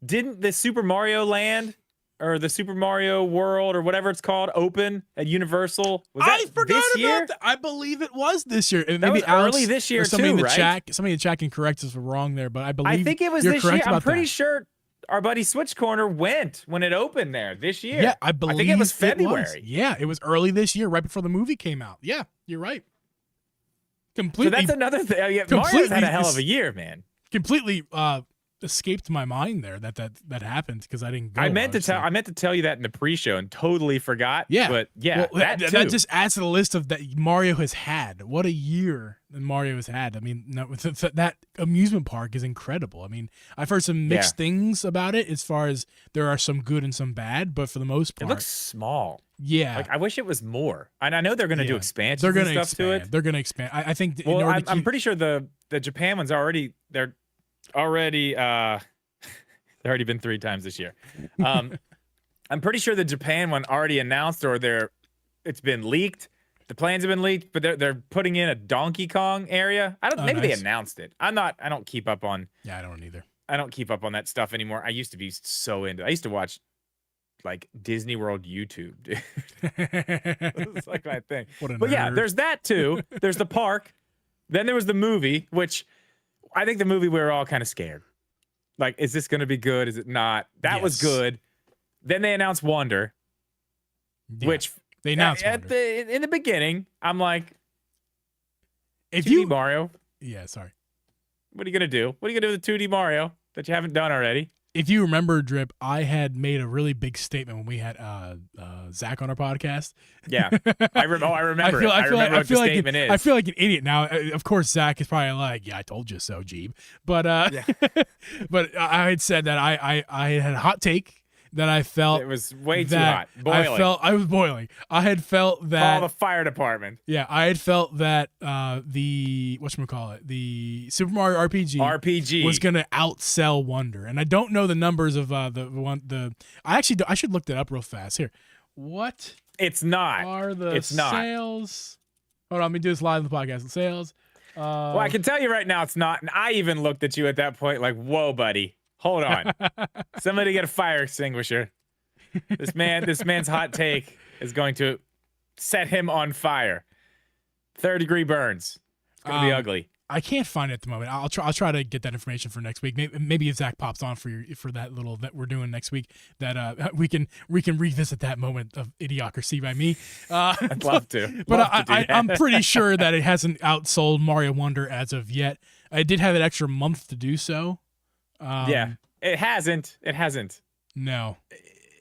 didn't the Super Mario Land or the Super Mario World or whatever it's called open at Universal? Was that I forgot this year? about that. I believe it was this year. That maybe was Alex, early this year or somebody too, in the right? chat. Somebody in the chat can correct us if we're wrong there, but I think it was you're this year. I'm pretty that. sure our buddy Switch Corner went when it opened there this year. Yeah, I believe think it was February. Yeah, it was early this year, right before the movie came out. Yeah, you're right. Completely. So that's another thing. Yeah, Mario's had a hell of a year, man. Completely escaped my mind there that happened because I didn't go. I meant to tell you that in the pre-show and totally forgot. Yeah, but yeah, well, that just adds to the list of that Mario has had. What a year that Mario has had. I mean, that amusement park is incredible. I mean, I've heard some mixed things about it as far as there are some good and some bad, but for the most part, it looks small. Yeah, like I wish it was more. And I know they're going to do expansions. They're going to stuff to it. They're going to expand. I think. Well, I'm pretty sure the Japan one's already already been 3 times this year. I'm pretty sure the Japan one already announced or it's been leaked. The plans have been leaked, but they're putting in a Donkey Kong area. Maybe they announced it. I don't keep up on. Yeah, I don't either. I don't keep up on that stuff anymore. I used to be so into. I used to watch like Disney World YouTube, dude. It's like my thing. But yeah, there's that too. There's the park. Then there was the movie, which I think the movie we were all kind of scared. Like, is this going to be good? Is it not? That was good. Then they announced Wonder, which they announced in the beginning. I'm like, if 2D Mario. Yeah, sorry. What are you going to do? What are you going to do with 2D Mario that you haven't done already? If you remember, Drip, I had made a really big statement when we had Zach on our podcast. Yeah, I remember. I remember what the statement is. I feel like an idiot now. Of course, Zach is probably like, "Yeah, I told you so, Geeb." But but I had said that I had a hot take that I felt it was way too hot. Boiling. I was boiling. I had felt that the fire department. Yeah, I had felt that the Super Mario RPG was gonna outsell Wonder, and I don't know the numbers of I should look that up real fast here. What? It's not. Are the sales? Hold on, let me do this live on the podcast. The sales. Well, I can tell you right now, it's not. And I even looked at you at that point, like, "Whoa, buddy." Hold on. Somebody get a fire extinguisher. This man's hot take is going to set him on fire. 3rd-degree burns. It's going to be ugly. I can't find it at the moment. I'll try to get that information for next week. Maybe if Zach pops on for that little that we're doing next week, that we can revisit that moment of idiocracy by me. I'd love to. But Love to do that. I'm pretty sure that it hasn't outsold Mario Wonder as of yet. I did have an extra month to do so. Yeah, it hasn't. It hasn't. No,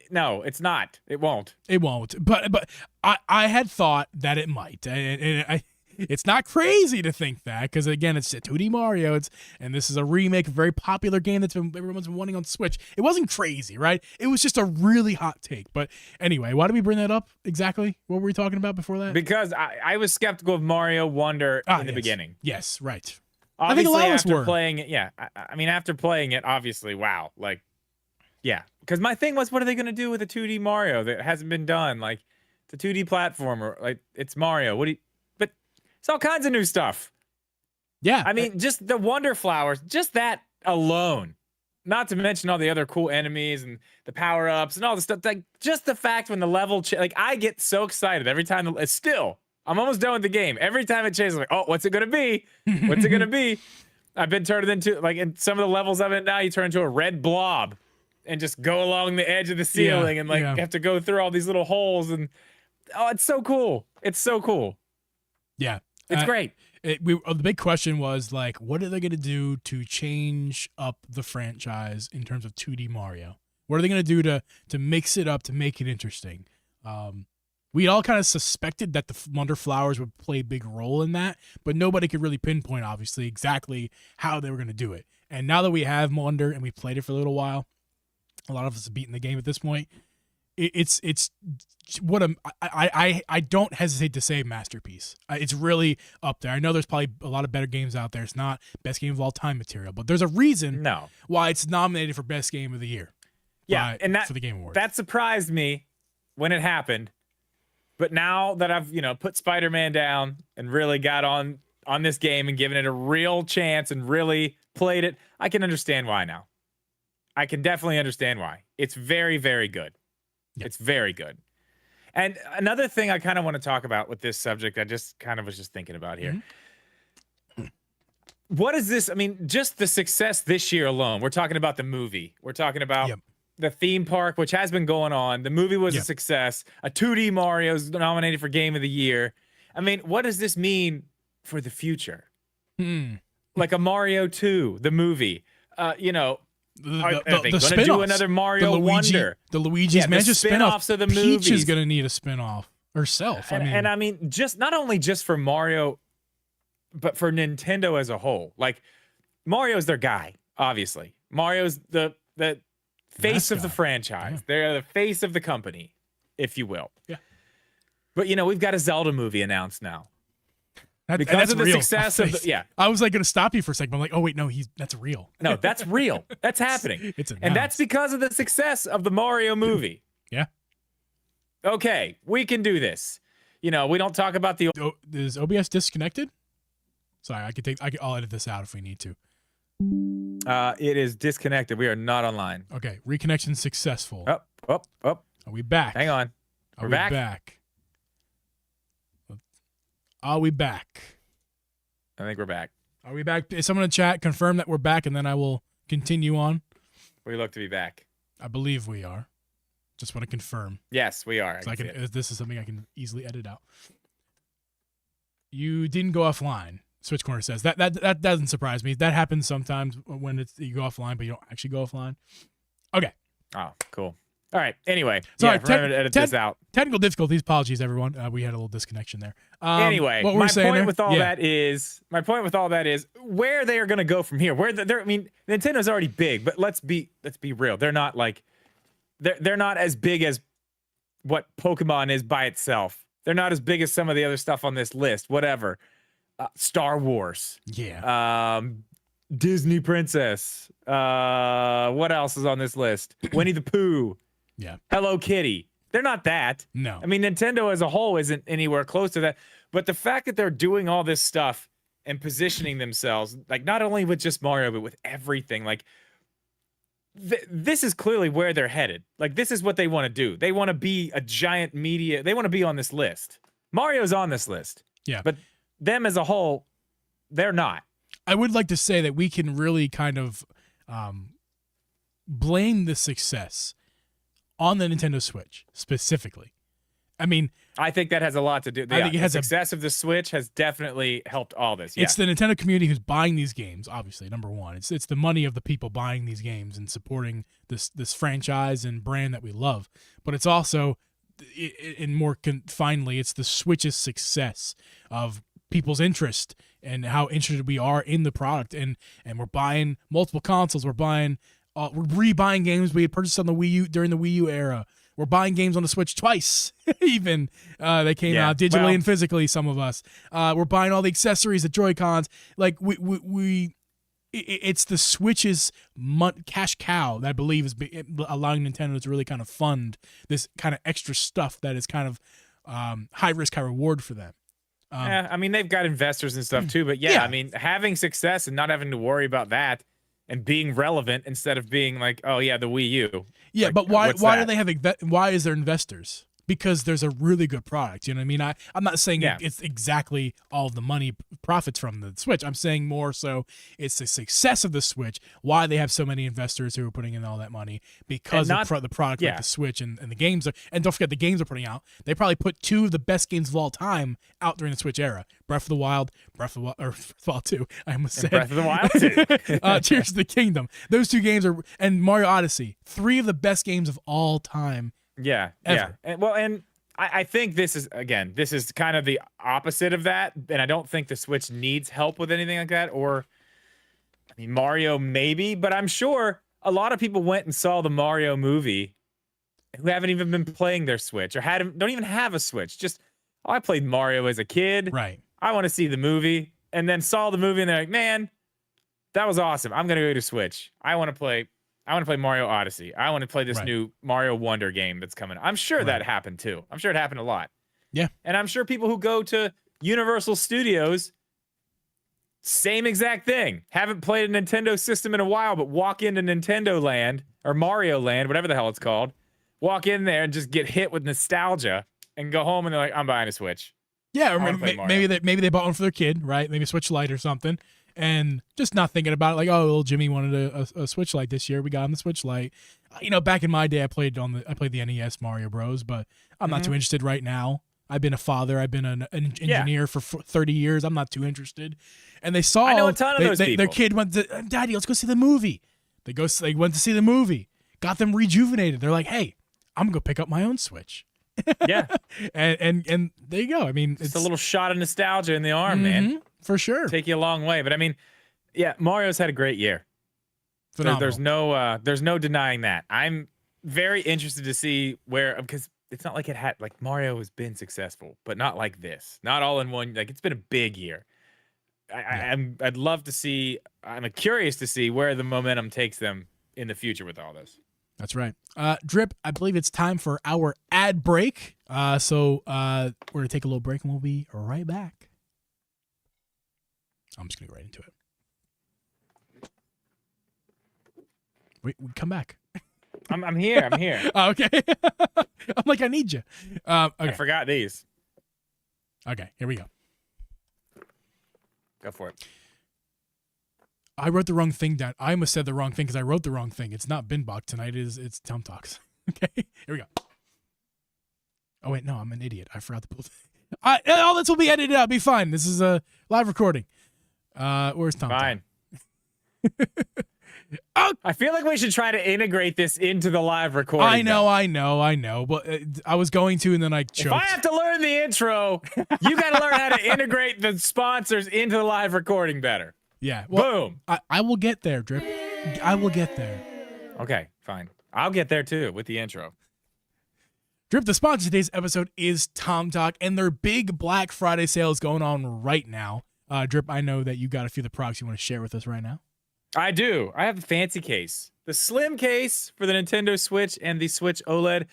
it's not. It won't. it won't. But I had thought that it might, and it's not crazy to think that, because again, it's a 2D Mario. And this is a remake of a very popular game everyone's been wanting on Switch. It wasn't crazy, right? It was just a really hot take. But anyway, why did we bring that up exactly? What were we talking about before that? Because I was skeptical of Mario Wonder in the beginning. Yes, right. Obviously, I think a lot of us after were. playing it, yeah. I mean, after playing it, obviously, wow. Like, yeah. Because my thing was, what are they going to do with a 2D Mario that hasn't been done? Like, it's a 2D platformer. Like, it's Mario. But it's all kinds of new stuff. Yeah. I mean, just the Wonder Flowers, just that alone. Not to mention all the other cool enemies and the power-ups and all the stuff. Like, just the fact when the level... like, I get so excited every time... still... I'm almost done with the game. Every time it changes, I'm like, oh, what's it going to be? What's it going to be? I've been turned into, like, in some of the levels of it now, you turn into a red blob and just go along the edge of the ceiling and, like, have to go through all these little holes. And, oh, it's so cool. It's so cool. Yeah. It's great. The big question was, like, what are they going to do to change up the franchise in terms of 2D Mario? What are they going to do to mix it up, to make it interesting? We all kind of suspected that the Wonder Flowers would play a big role in that, but nobody could really pinpoint, obviously, exactly how they were going to do it. And now that we have Wonder and we played it for a little while, a lot of us have beaten the game at this point. It's what I don't hesitate to say masterpiece. It's really up there. I know there's probably a lot of better games out there. It's not best game of all time material, but there's a reason why it's nominated for best game of the year. Yeah, and for the Game Awards. That surprised me when it happened. But now that I've, put Spider-Man down and really got on this game and given it a real chance and really played it, I can understand why now. I can definitely understand why. It's very, very good. Yep. It's very good. And another thing I kind of want to talk about with this subject, I just kind of was just thinking about here. Mm-hmm. What is this? I mean, just the success this year alone. We're talking about the movie. We're talking about the theme park, which has been going on. The movie was a success. A 2D Mario is nominated for Game of the Year. I mean, what does this mean for the future? Like a Mario 2, the movie. Are they going to do another Mario Wonder? The Luigi's Mansion spin-offs of the movies. Peach is going to need a spin-off herself. And I mean, just not only just for Mario, but for Nintendo as a whole. Like, Mario's their guy, obviously. Mario's the face of the franchise. Yeah. They're the face of the company, if you will. Yeah. But we've got a Zelda movie announced now. Because of the success of the, I was like going to stop you for a second. I'm like, oh wait, no, that's real. No, that's real. That's happening. And that's because of the success of the Mario movie. Yeah. Okay, we can do this. We don't talk about the. Is OBS disconnected? Sorry, I'll edit this out if we need to. It is disconnected. We are not online. Okay, reconnection successful. Up. Are we back? Hang on. Are we back? Are we back? I think we're back. Are we back? Is someone in the chat confirm that we're back, and then I will continue on? We look to be back. I believe we are. Just want to confirm. Yes, we are. So this is something I can easily edit out. You didn't go offline. Switch Corner says that doesn't surprise me. That happens sometimes when you go offline, but you don't actually go offline. Okay. Oh, cool. All right. Anyway, sorry. Remember to edit this out. Technical difficulties. Apologies, everyone. We had a little disconnection there. Anyway, my point with all that is where they are going to go from here. I mean, Nintendo's already big, but let's be real. They're not like they're not as big as what Pokemon is by itself. They're not as big as some of the other stuff on this list. Whatever. Star Wars. Yeah. Disney Princess. What else is on this list? Winnie the Pooh. Yeah. Hello Kitty. They're not that. No. I mean, Nintendo as a whole isn't anywhere close to that. But the fact that they're doing all this stuff and positioning themselves, like not only with just Mario, but with everything, like this is clearly where they're headed. Like this is what they want to do. They want to be a giant media. They want to be on this list. Mario's on this list. Yeah. But them as a whole, they're not. I would like to say that we can really kind of blame the success on the Nintendo Switch specifically. I mean, I think that has a lot to do. I think it has the success of the Switch has definitely helped all this. Yeah. It's the Nintendo community who's buying these games. Obviously, number one, it's the money of the people buying these games and supporting this franchise and brand that we love. But it's also, in more finally, it's the Switch's success of people's interest and how interested we are in the product. And we're buying multiple consoles. We're rebuying games we had purchased on the Wii U during the Wii U era. We're buying games on the Switch twice, even. They came out digitally and physically, some of us. We're buying all the accessories, the Joy-Cons. Like, it's the Switch's cash cow that I believe is allowing Nintendo to really kind of fund this kind of extra stuff that is kind of high risk, high reward for them. Yeah, I mean, they've got investors and stuff too, but yeah, I mean, having success and not having to worry about that and being relevant instead of being like, oh yeah, the Wii U. Yeah, like, but why do they have why is there investors? Because there's a really good product. You know what I mean? I'm not saying it's exactly all the money profits from the Switch. I'm saying more so it's the success of the Switch, why they have so many investors who are putting in all that money because of the product like the Switch and the games. And don't forget the games they're putting out. They probably put two of the best games of all time out during the Switch era. Breath of the Wild 2. I almost said. Breath of the Wild 2. Tears of the Kingdom. Those two games and Mario Odyssey. 3 of the best games of all time. Yeah, ever. Yeah. And I think this is kind of the opposite of that, and I don't think the Switch needs help with anything like that. Or, I mean, Mario maybe, but I'm sure a lot of people went and saw the Mario movie who haven't even been playing their Switch or don't even have a Switch. Just, I played Mario as a kid. Right. I want to see the movie, and then saw the movie, and they're like, man, that was awesome. I'm gonna go to Switch. I want to play Mario Odyssey. I want to play this new Mario Wonder game that's coming. I'm sure that happened too. I'm sure it happened a lot. Yeah. And I'm sure people who go to Universal Studios, same exact thing. Haven't played a Nintendo system in a while, but walk into Nintendo Land or Mario Land, whatever the hell it's called. Walk in there and just get hit with nostalgia and go home and they're like, I'm buying a Switch. Yeah, or maybe they bought one for their kid, right? Maybe a Switch Lite or something. And just not thinking about it, like, oh, little Jimmy wanted a Switch Lite this year. We got him the Switch Lite. You know, back in my day, I played the NES Mario Bros, but I'm not too interested right now. I've been a father. I've been an engineer for 30 years. I'm not too interested. And they saw, I know a ton of those people. Their kid went to, Daddy, let's go see the movie. They went to see the movie, got them rejuvenated. They're like, hey, I'm gonna go pick up my own Switch. Yeah, and there you go. I mean, it's a little shot of nostalgia in the arm, man. For sure. Take you a long way. But I mean, yeah, Mario's had a great year. There's no denying that. I'm very interested to see because it's not like Mario has been successful, but not like this. Not all in one. Like, it's been a big year. I'd love to see. I'm curious to see where the momentum takes them in the future with all this. That's right. Drip, I believe it's time for our ad break. So we're going to take a little break and we'll be right back. I'm just going to go right into it. Wait, come back. I'm here. I'm here. Okay. I'm like, I need you. Okay. I forgot these. Okay, here we go. Go for it. I wrote the wrong thing down. I almost said the wrong thing because I wrote the wrong thing. It's not Binbok tonight. It's Tom Talks. Okay, here we go. Oh, wait, no, I'm an idiot. I forgot to pull. All this will be edited out. Be fine. This is a live recording. Where's Tom? Fine. Oh! I feel like we should try to integrate this into the live recording. I know. But I was going to, and then I choked. If I have to learn the intro, you got to learn how to integrate the sponsors into the live recording better. Yeah. Well, boom. I will get there, Drip. I will get there. Okay, fine. I'll get there too with the intro. Drip, the sponsor of today's episode is Tom Talk, and their big Black Friday sale is going on right now. Drip, I know that you got a few of the products you want to share with us right now. I do. I have a fancy case. The slim case for the Nintendo Switch and the Switch OLED.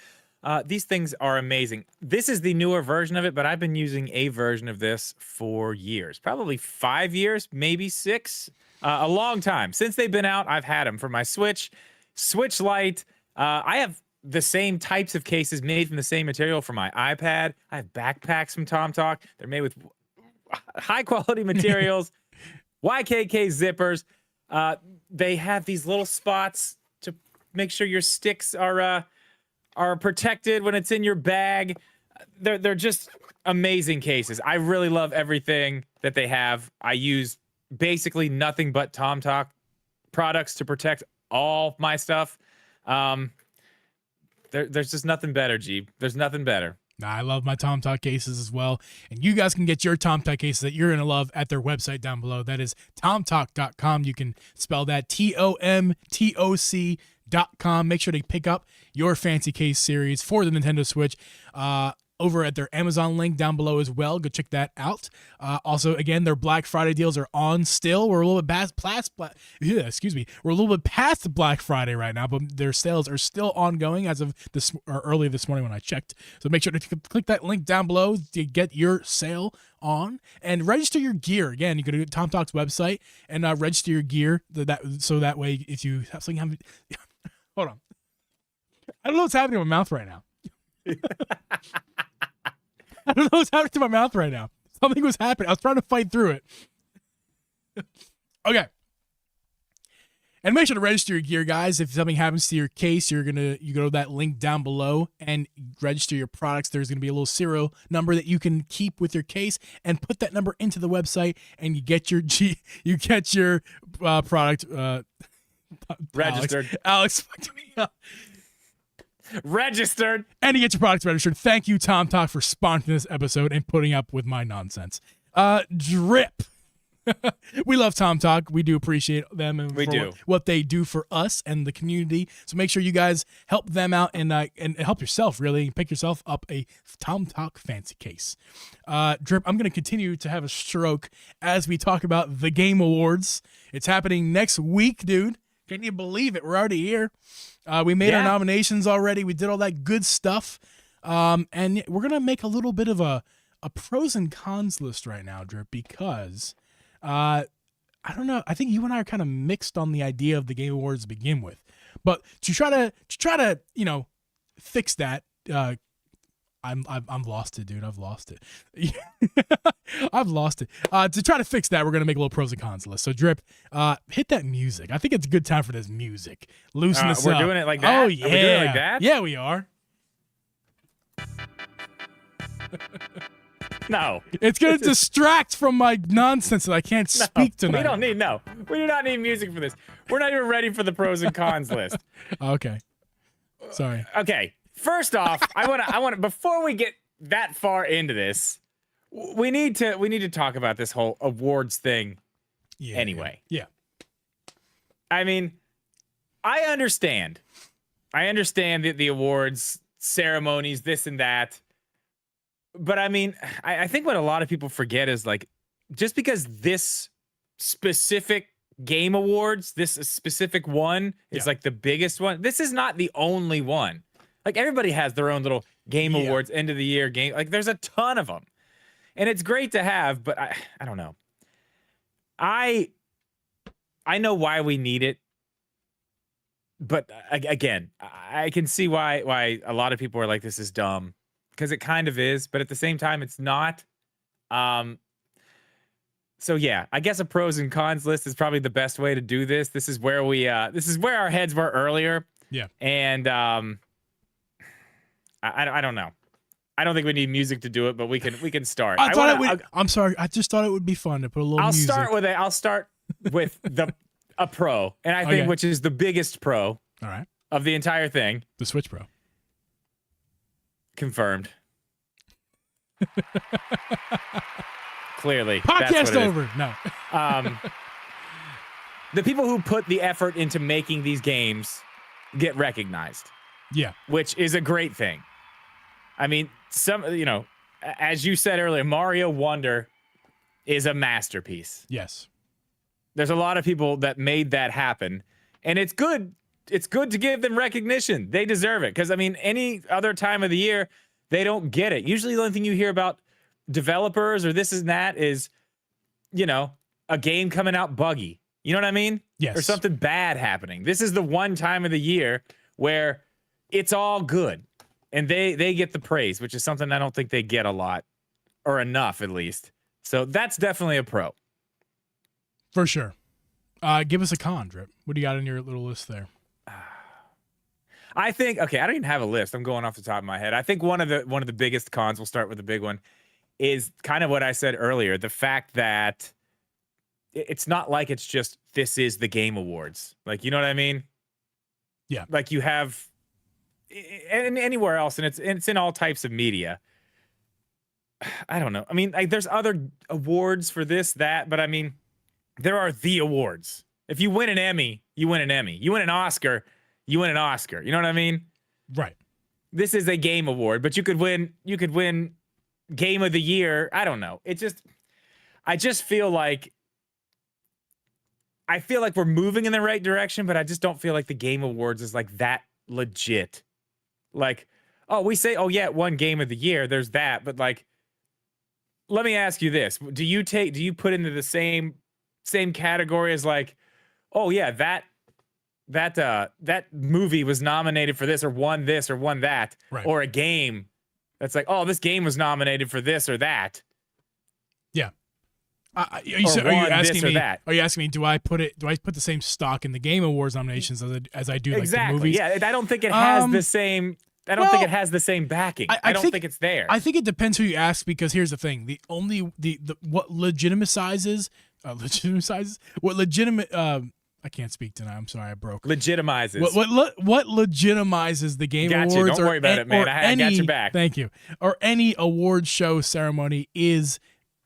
These things are amazing. This is the newer version of it, but I've been using a version of this for years. Probably 5 years, maybe 6. A long time. Since they've been out, I've had them for my Switch, Switch Lite. I have the same types of cases made from the same material for my iPad. I have backpacks from Tom Talk. They're made with high quality materials. YKK zippers. They have these little spots to make sure your sticks are protected when it's in your bag. They're just amazing cases. I really love everything that they have. I use basically nothing but TomTalk products to protect all my stuff. There's just nothing better, Geeb. There's nothing better. I love my TomTalk cases as well. And you guys can get your TomTalk cases that you're going to love at their website down below. That is tomtalk.com. You can spell that TOMTOC.com. Make sure to pick up your fancy case series for the Nintendo Switch over at their Amazon link down below as well. Go check that out. Also, again, their Black Friday deals are on still. We're a little bit past We're a little bit past Black Friday right now, but their sales are still ongoing as of this or early this morning when I checked. So make sure to click that link down below to get your sale on and register your gear. Again, you can go to TomTalk's website and register your gear so that way if you have something hold on. I don't know what's happening in my mouth right now. I don't know what's happening to my mouth right now. Something was happening. I was trying to fight through it. Okay. And make sure to register your gear, guys. If something happens to your case, you go to that link down below and register your products. There's going to be a little serial number that you can keep with your case and put that number into the website, and you get your product registered. Alex fucked me up. Registered. And to get your products registered. Thank you, TomTalk, for sponsoring this episode and putting up with my nonsense. Drip. We love TomTalk. We do appreciate them and what they do for us and the community. So make sure you guys help them out and help yourself, really. Pick yourself up a TomTalk fancy case. Drip, I'm going to continue to have a stroke as we talk about the Game Awards. It's happening next week, dude. Can you believe it? We're already here. We made our nominations already. We did all that good stuff. And we're going to make a little bit of a pros and cons list right now, Drip, because I don't know. I think you and I are kind of mixed on the idea of the Game Awards to begin with. But to try to fix that, I'm lost it, dude. I've lost it. I've lost it. To try to fix that, we're going to make a little pros and cons list. So, Drip, hit that music. I think it's a good time for this music. Loosen this up. We're doing it like that? Oh, yeah. Are we doing it like that? Yeah, we are. No. It's going to distract from my nonsense that I can't speak tonight. We do not need music for this. We're not even ready for the pros and cons list. Okay. Sorry. Okay. First off, I want to before we get that far into this, we need to talk about this whole awards thing. Yeah. Anyway. Yeah. I mean, I understand the awards ceremonies, this and that. But I mean, I think what a lot of people forget is, like, just because this specific game awards, this specific one is like the biggest one, this is not the only one. Like, everybody has their own little game awards, end of the year game. Like, there's a ton of them. And it's great to have, but I don't know. I know why we need it. But again, I can see why a lot of people are like, this is dumb. Because it kind of is, but at the same time, it's not. So yeah, I guess a pros and cons list is probably the best way to do this. This is where this is where our heads were earlier. Yeah. And I don't know. I don't think we need music to do it, but we can start. I'm sorry. I just thought it would be fun to put a little music. I'll start with a pro, and I think which is the biggest pro. All right. Of the entire thing. The Switch Pro. Confirmed. Clearly. Podcast over. No. The people who put the effort into making these games get recognized. Yeah. Which is a great thing. I mean, as you said earlier, Mario Wonder is a masterpiece. Yes. There's a lot of people that made that happen, and it's good. It's good to give them recognition. They deserve it. Because, I mean, any other time of the year, they don't get it. Usually the only thing you hear about developers or this and that is, a game coming out buggy. You know what I mean? Yes. Or something bad happening. This is the one time of the year where it's all good. And they get the praise, which is something I don't think they get a lot. Or enough, at least. So that's definitely a pro. For sure. Give us a con, Drip. What do you got in your little list there? I think, okay, I don't even have a list. I'm going off the top of my head. I think one of the biggest cons, we'll start with the big one, is kind of what I said earlier. The fact that it's not like it's just, this is the Game Awards. Like, you know what I mean? Yeah. Like you have anywhere else, and it's in all types of media. I don't know. I mean, like, there's other awards for this, that, but I mean, there are the awards. If you win an Emmy, you win an Emmy. You win an Oscar, you win an Oscar. You know what I mean? Right. This is a game award, but you could win Game of the Year. I don't know. I just feel like we're moving in the right direction, but I just don't feel like the Game Awards is like that legit. Like, oh, we say, oh yeah, it won Game of the Year. There's that, but like, let me ask you this: do you put into the same category as like, oh yeah, that movie was nominated for this or won that, right. Or a game that's like, oh, this game was nominated for this or that. Yeah. Are you asking me? Do I put the same stock in the Game Awards nominations as I do like the movies? Yeah, I don't think it has the same. I don't think it has the same backing. I don't think it's there. I think it depends who you ask, because here's the thing: what legitimizes what legitimate. I can't speak tonight. I'm sorry, I broke. Legitimizes. What legitimizes the Game Awards? Don't worry about it, man. I got your back. Thank you. Or any award show ceremony is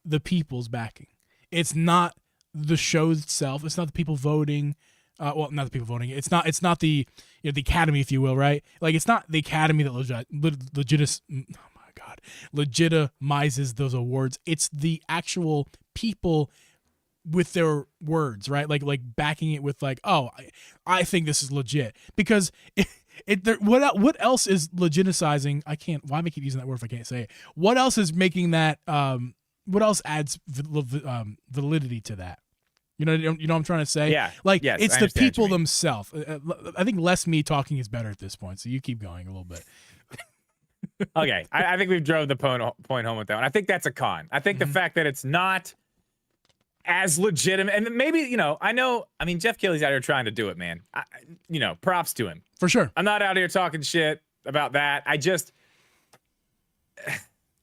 the people's backing. It's not the show itself. It's not the people voting. Well, not the people voting. It's not the the Academy, if you will, right? Like, it's not the Academy that legitimizes those awards. It's the actual people with their words, right? Like backing it with like, oh, I think this is legit, because what else is legitimizing? Why am I keep using that word if I can't say it? What else is making that? What else adds validity to that? You know what I'm trying to say? Yeah. Like, yes, it's the people themselves. I think less me talking is better at this point. So you keep going a little bit. Okay. I think we've drove the point home with that one. I think that's a con. I think the fact that it's not as legitimate, and maybe, I mean, Jeff Keighley's out here trying to do it, man. Props to him. For sure. I'm not out here talking shit about that. I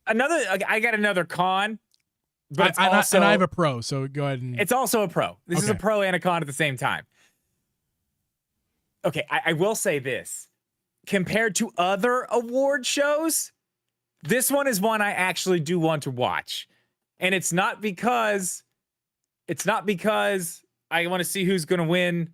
got another con. But I have a pro, so go ahead and... It's also a pro. This is a pro and a con at the same time. Okay, I will say this. Compared to other award shows, this one is one I actually do want to watch. And it's not because I want to see who's going to win,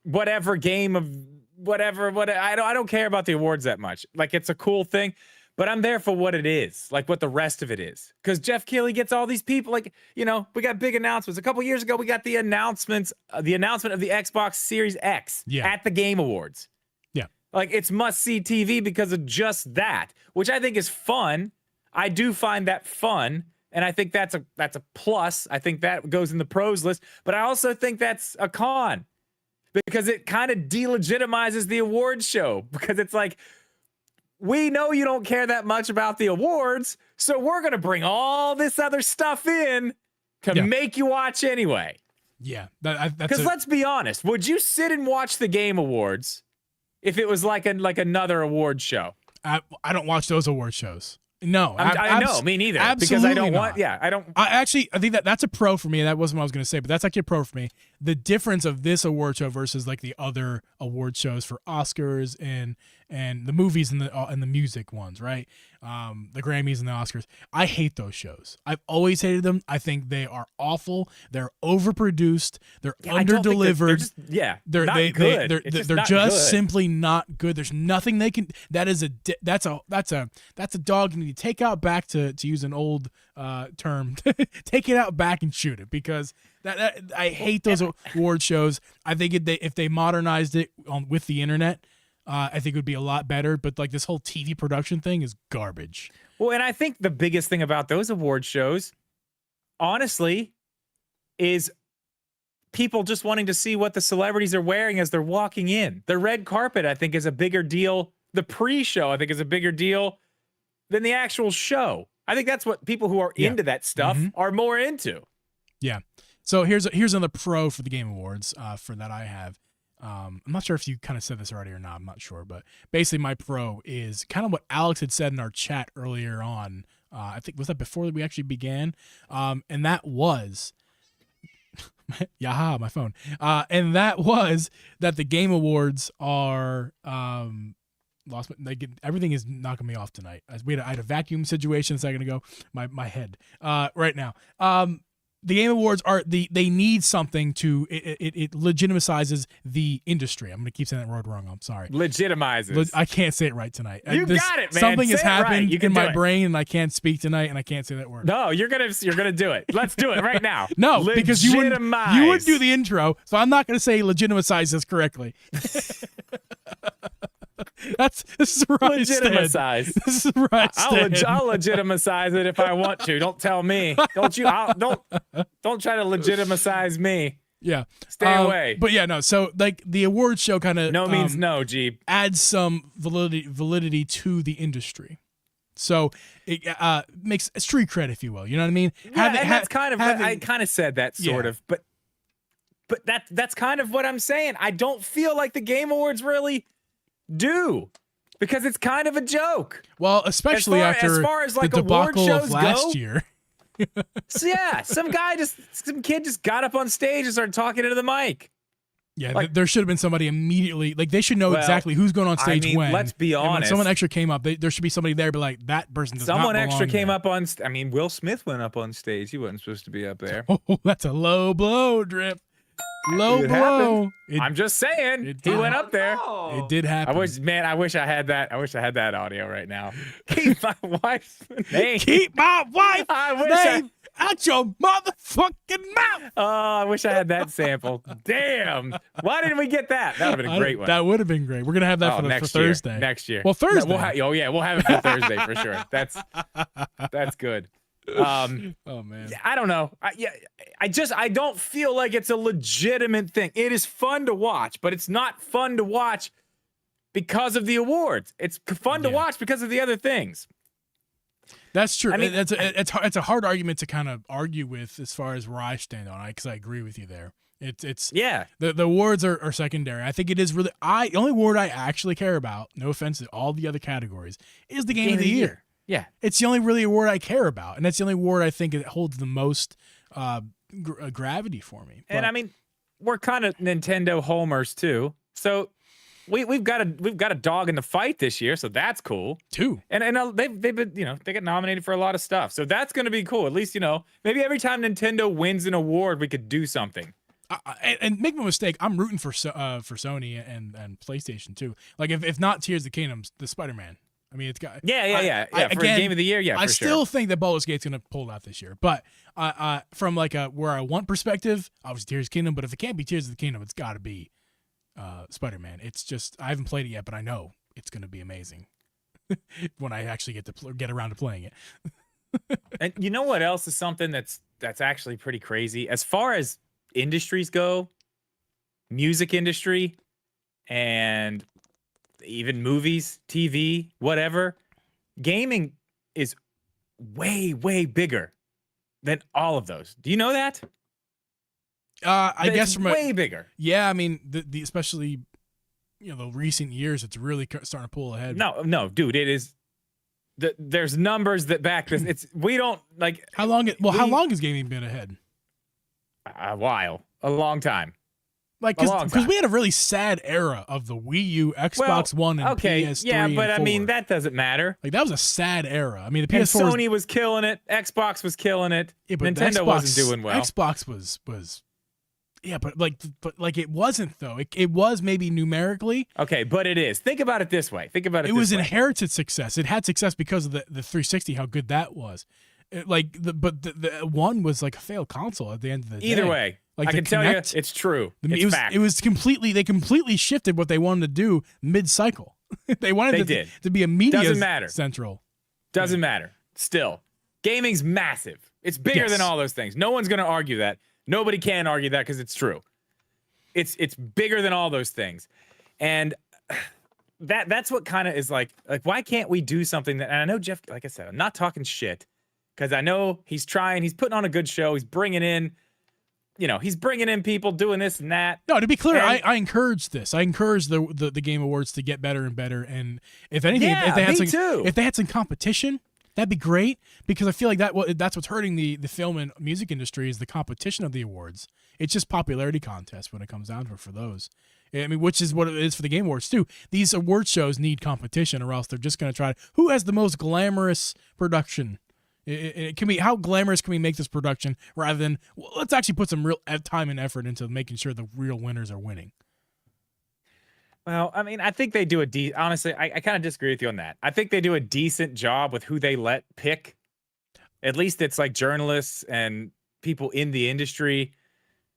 whatever game of whatever. I don't care about the awards that much. Like, it's a cool thing. But I'm there for what it is, like what the rest of it is. Because Jeff Keighley gets all these people, like, we got big announcements. A couple years ago, we got the announcement of the Xbox Series X at the Game Awards. Yeah. Like, it's must-see TV because of just that, which I think is fun. I do find that fun, and I think that's a plus. I think that goes in the pros list. But I also think that's a con, because it kind of delegitimizes the awards show, because it's like, we know you don't care that much about the awards, so we're going to bring all this other stuff in to make you watch anyway. Yeah. Because let's be honest, would you sit and watch the Game Awards if it was like another award show? I don't watch those award shows. No, I know, me neither. Because I don't want. Yeah, I don't. I think that's a pro for me. That wasn't what I was going to say, but that's actually a pro for me. The difference of this award show versus like the other award shows for Oscars and the movies and the music ones, right? The Grammys and the Oscars. I hate those shows. I've always hated them. I think they are awful. They're overproduced. They're underdelivered. They're just simply not good. There's nothing they can. That's a dog you need to take out back, to use an old term. Take it out back and shoot it, because I hate those award shows. I think if they modernized it with the internet, I think it would be a lot better. But like, this whole TV production thing is garbage. Well, and I think the biggest thing about those award shows, honestly, is people just wanting to see what the celebrities are wearing as they're walking in. The red carpet, I think, is a bigger deal. The pre-show, I think, is a bigger deal than the actual show. I think that's what people who are into that stuff are more into. Yeah. So here's another pro for the Game Awards for that I have. I'm not sure if you kind of said this already or not. I'm not sure, but basically my pro is kind of what Alex had said in our chat earlier on. I think was that before we actually began, and that was, yaha, my phone. And that was that the Game Awards are everything is knocking me off tonight. I had a vacuum situation a second ago. My head right now. The Game Awards they need something to it legitimizes the industry. I'm gonna keep saying that word wrong. I'm sorry. Legitimizes. I can't say it right tonight. You got it, man. Something say has happened right. You can in my do it. brain, and I can't speak tonight, and I can't say that word. No, you're gonna do it. Let's do it right now. No, because you would do the intro, so I'm not gonna say legitimize this correctly. This is where I stand. This is where I stand. I'll legitimize it if I want to. Don't tell me. Don't you? Don't try to legitimize me. Yeah, stay away. But yeah, no. So like the awards show kind of no means no, Geeb. Adds some validity to the industry. So it makes street cred, if you will. You know what I mean? Yeah, and that's kind of I kind of said that sort of, but that's kind of what I'm saying. I don't feel like the Game Awards really do, because it's kind of a joke. Well, especially after as far as like the award debacle shows of last go, year. So yeah, some kid just got up on stage and started talking into the mic. Yeah, like, there should have been somebody immediately. Like they should know exactly who's going on stage when. Let's be honest. When someone extra came up, there should be somebody there, be like, that person does not belong extra came there. up on. I mean, Will Smith went up on stage. He wasn't supposed to be up there. Oh, that's a low blow, Drip. Low blow. I'm just saying, he went up there. It did happen. I wish I had that. I wish I had that audio right now. Keep my wife's name. Keep my wife's name out your motherfucking mouth. Oh, I wish I had that sample. Damn. Why didn't we get that? That would have been a great one. That would have been great. We're gonna have that for Thursday. Next year. Well, Thursday. We'll have it for Thursday for sure. That's good. Oh man, I don't know. I don't feel like it's a legitimate thing. It is fun to watch, but it's not fun to watch because of the awards. It's fun to watch because of the other things. That's true. I mean, it's a hard argument to kind of argue with as far as where I stand on it, because I agree with you there. It's the awards are secondary. I think it is really the only award I actually care about, no offense to all the other categories, is the game of the year. Yeah, it's the only really award I care about, and that's the only award I think it holds the most gravity for me. And I mean, we're kind of Nintendo homers too, so we've got a dog in the fight this year, so that's cool too. And they've been, they get nominated for a lot of stuff, so that's going to be cool. At least maybe every time Nintendo wins an award, we could do something. And make no mistake, I'm rooting for Sony and PlayStation too. Like if not Tears of the Kingdom, the Spider-Man. I mean, it's got for again, Game of the Year. Yeah, I still think that Baldur's Gate's gonna pull it out this year. But from like where I want perspective, obviously Tears of the Kingdom. But if it can't be Tears of the Kingdom, it's got to be Spider-Man. It's just I haven't played it yet, but I know it's gonna be amazing when I actually get around to playing it. And you know what else is something that's actually pretty crazy as far as industries go, music industry, and even movies, TV, whatever. Gaming is way, way bigger than all of those. Do you know that? I guess from way bigger. Yeah, I mean, the especially the recent years, it's really starting to pull ahead. No, dude, it is. There's numbers that back this. It's we don't like. How long has gaming been ahead? A while, a long time. Like, because we had a really sad era of the Wii U, Xbox One, and PS3. Yeah, but and 4. I mean that doesn't matter. Like that was a sad era. I mean, the PS4 PS4 Sony was killing it. Xbox was killing it. Yeah, but Nintendo wasn't doing well. Xbox was. Yeah, but it wasn't though. It was maybe numerically. Okay, but it is. Think about it this way. It was inherited success. It had success because of the 360. How good that was. The one was like a failed console at the end of the day. Either way. Like I can tell you, it's true. It was completely. They completely shifted what they wanted to do mid-cycle. They wanted to be a media central. Doesn't matter. Still, gaming's massive. It's bigger than all those things. No one's going to argue that. Nobody can argue that because it's true. It's bigger than all those things, and that's what kind of is like why can't we do something that? And I know Jeff, like I said, I'm not talking shit because I know he's trying. He's putting on a good show. He's bringing in he's bringing in people doing this and that. No, to be clear, And- I encourage this. I encourage the Game Awards to get better and better. And if anything, Yeah, if they had me some, too. if they had some competition, that'd be great. Because I feel like that's what's hurting the film and music industry is the competition of the awards. It's just popularity contest when it comes down to it for those. I mean, which is what it is for the Game Awards too. These award shows need competition, or else they're just going to try who has the most glamorous production. It can be how glamorous can we make this production rather than let's actually put some real time and effort into making sure the real winners are winning. Well, I mean, I think they do honestly, I kind of disagree with you on that. I think they do a decent job with who they let pick. At least it's like journalists and people in the industry.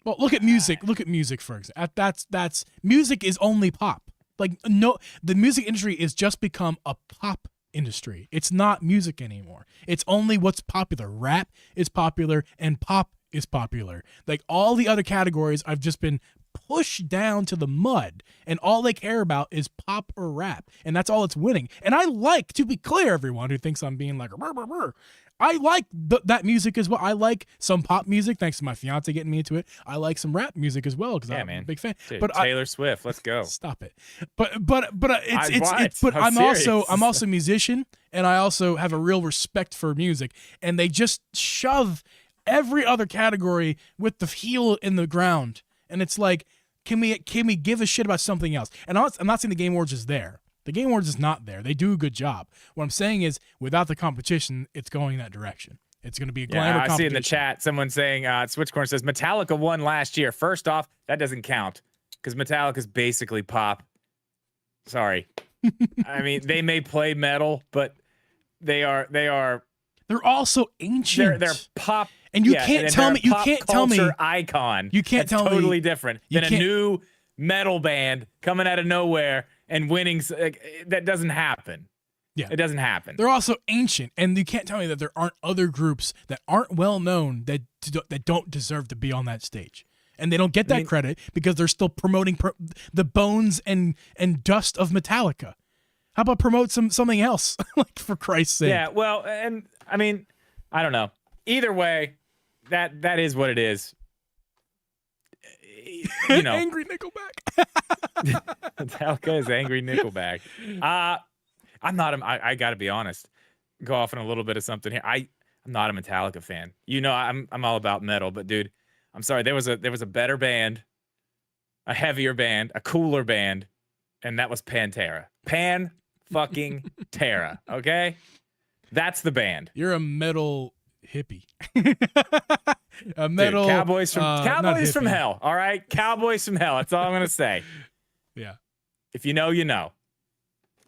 Well, look at music. Look at music, for example. That's music is only pop. Like no, the music industry is just become a pop industry. It's not music anymore. It's only what's popular. Rap is popular and pop is popular. Like all the other categories I've just been pushed down to the mud, and all they care about is pop or rap, and that's all it's winning. And I like, to be clear, everyone who thinks I'm being like brr, brr, brr, I like that music as well. I like some pop music, thanks to my fiance getting me into it. I like some rap music as well because I'm a big fan. Dude, but Taylor Swift, let's go. Stop it. But it's but I'm I'm also a musician, and I also have a real respect for music, and they just shove every other category with the heel in the ground. And it's like, can we give a shit about something else? And I'm not saying the Game Awards is there. The Game Awards is not there. They do a good job. What I'm saying is, without the competition, it's going that direction. It's going to be a glamour competition. I see in the chat someone saying, Switchcorn says, Metallica won last year. First off, that doesn't count because Metallica is basically pop. Sorry. I mean, they may play metal, but they're also ancient. They're pop. And you can't tell me. You can't tell me. Icon. You can't tell me. Totally different than a new metal band coming out of nowhere and winning. That doesn't happen. Yeah, it doesn't happen. They're also ancient, and you can't tell me that there aren't other groups that aren't well known that don't deserve to be on that stage, and they don't get that credit because they're still promoting the bones and dust of Metallica. How about promote something else, like for Christ's sake? Yeah, well, and I mean, I don't know. Either way, that is what it is. You know, angry Nickelback. Metallica is angry Nickelback. I'm not. I got to be honest. Go off on a little bit of something here. I'm not a Metallica fan. You know, I'm all about metal, but dude, I'm sorry. There was a better band, a heavier band, a cooler band, and that was Pantera. Fucking Terra. Okay, that's the band. You're a metal hippie. A metal dude, Cowboys from hell. All right, Cowboys from hell. That's all I'm gonna say. Yeah. If you know, you know.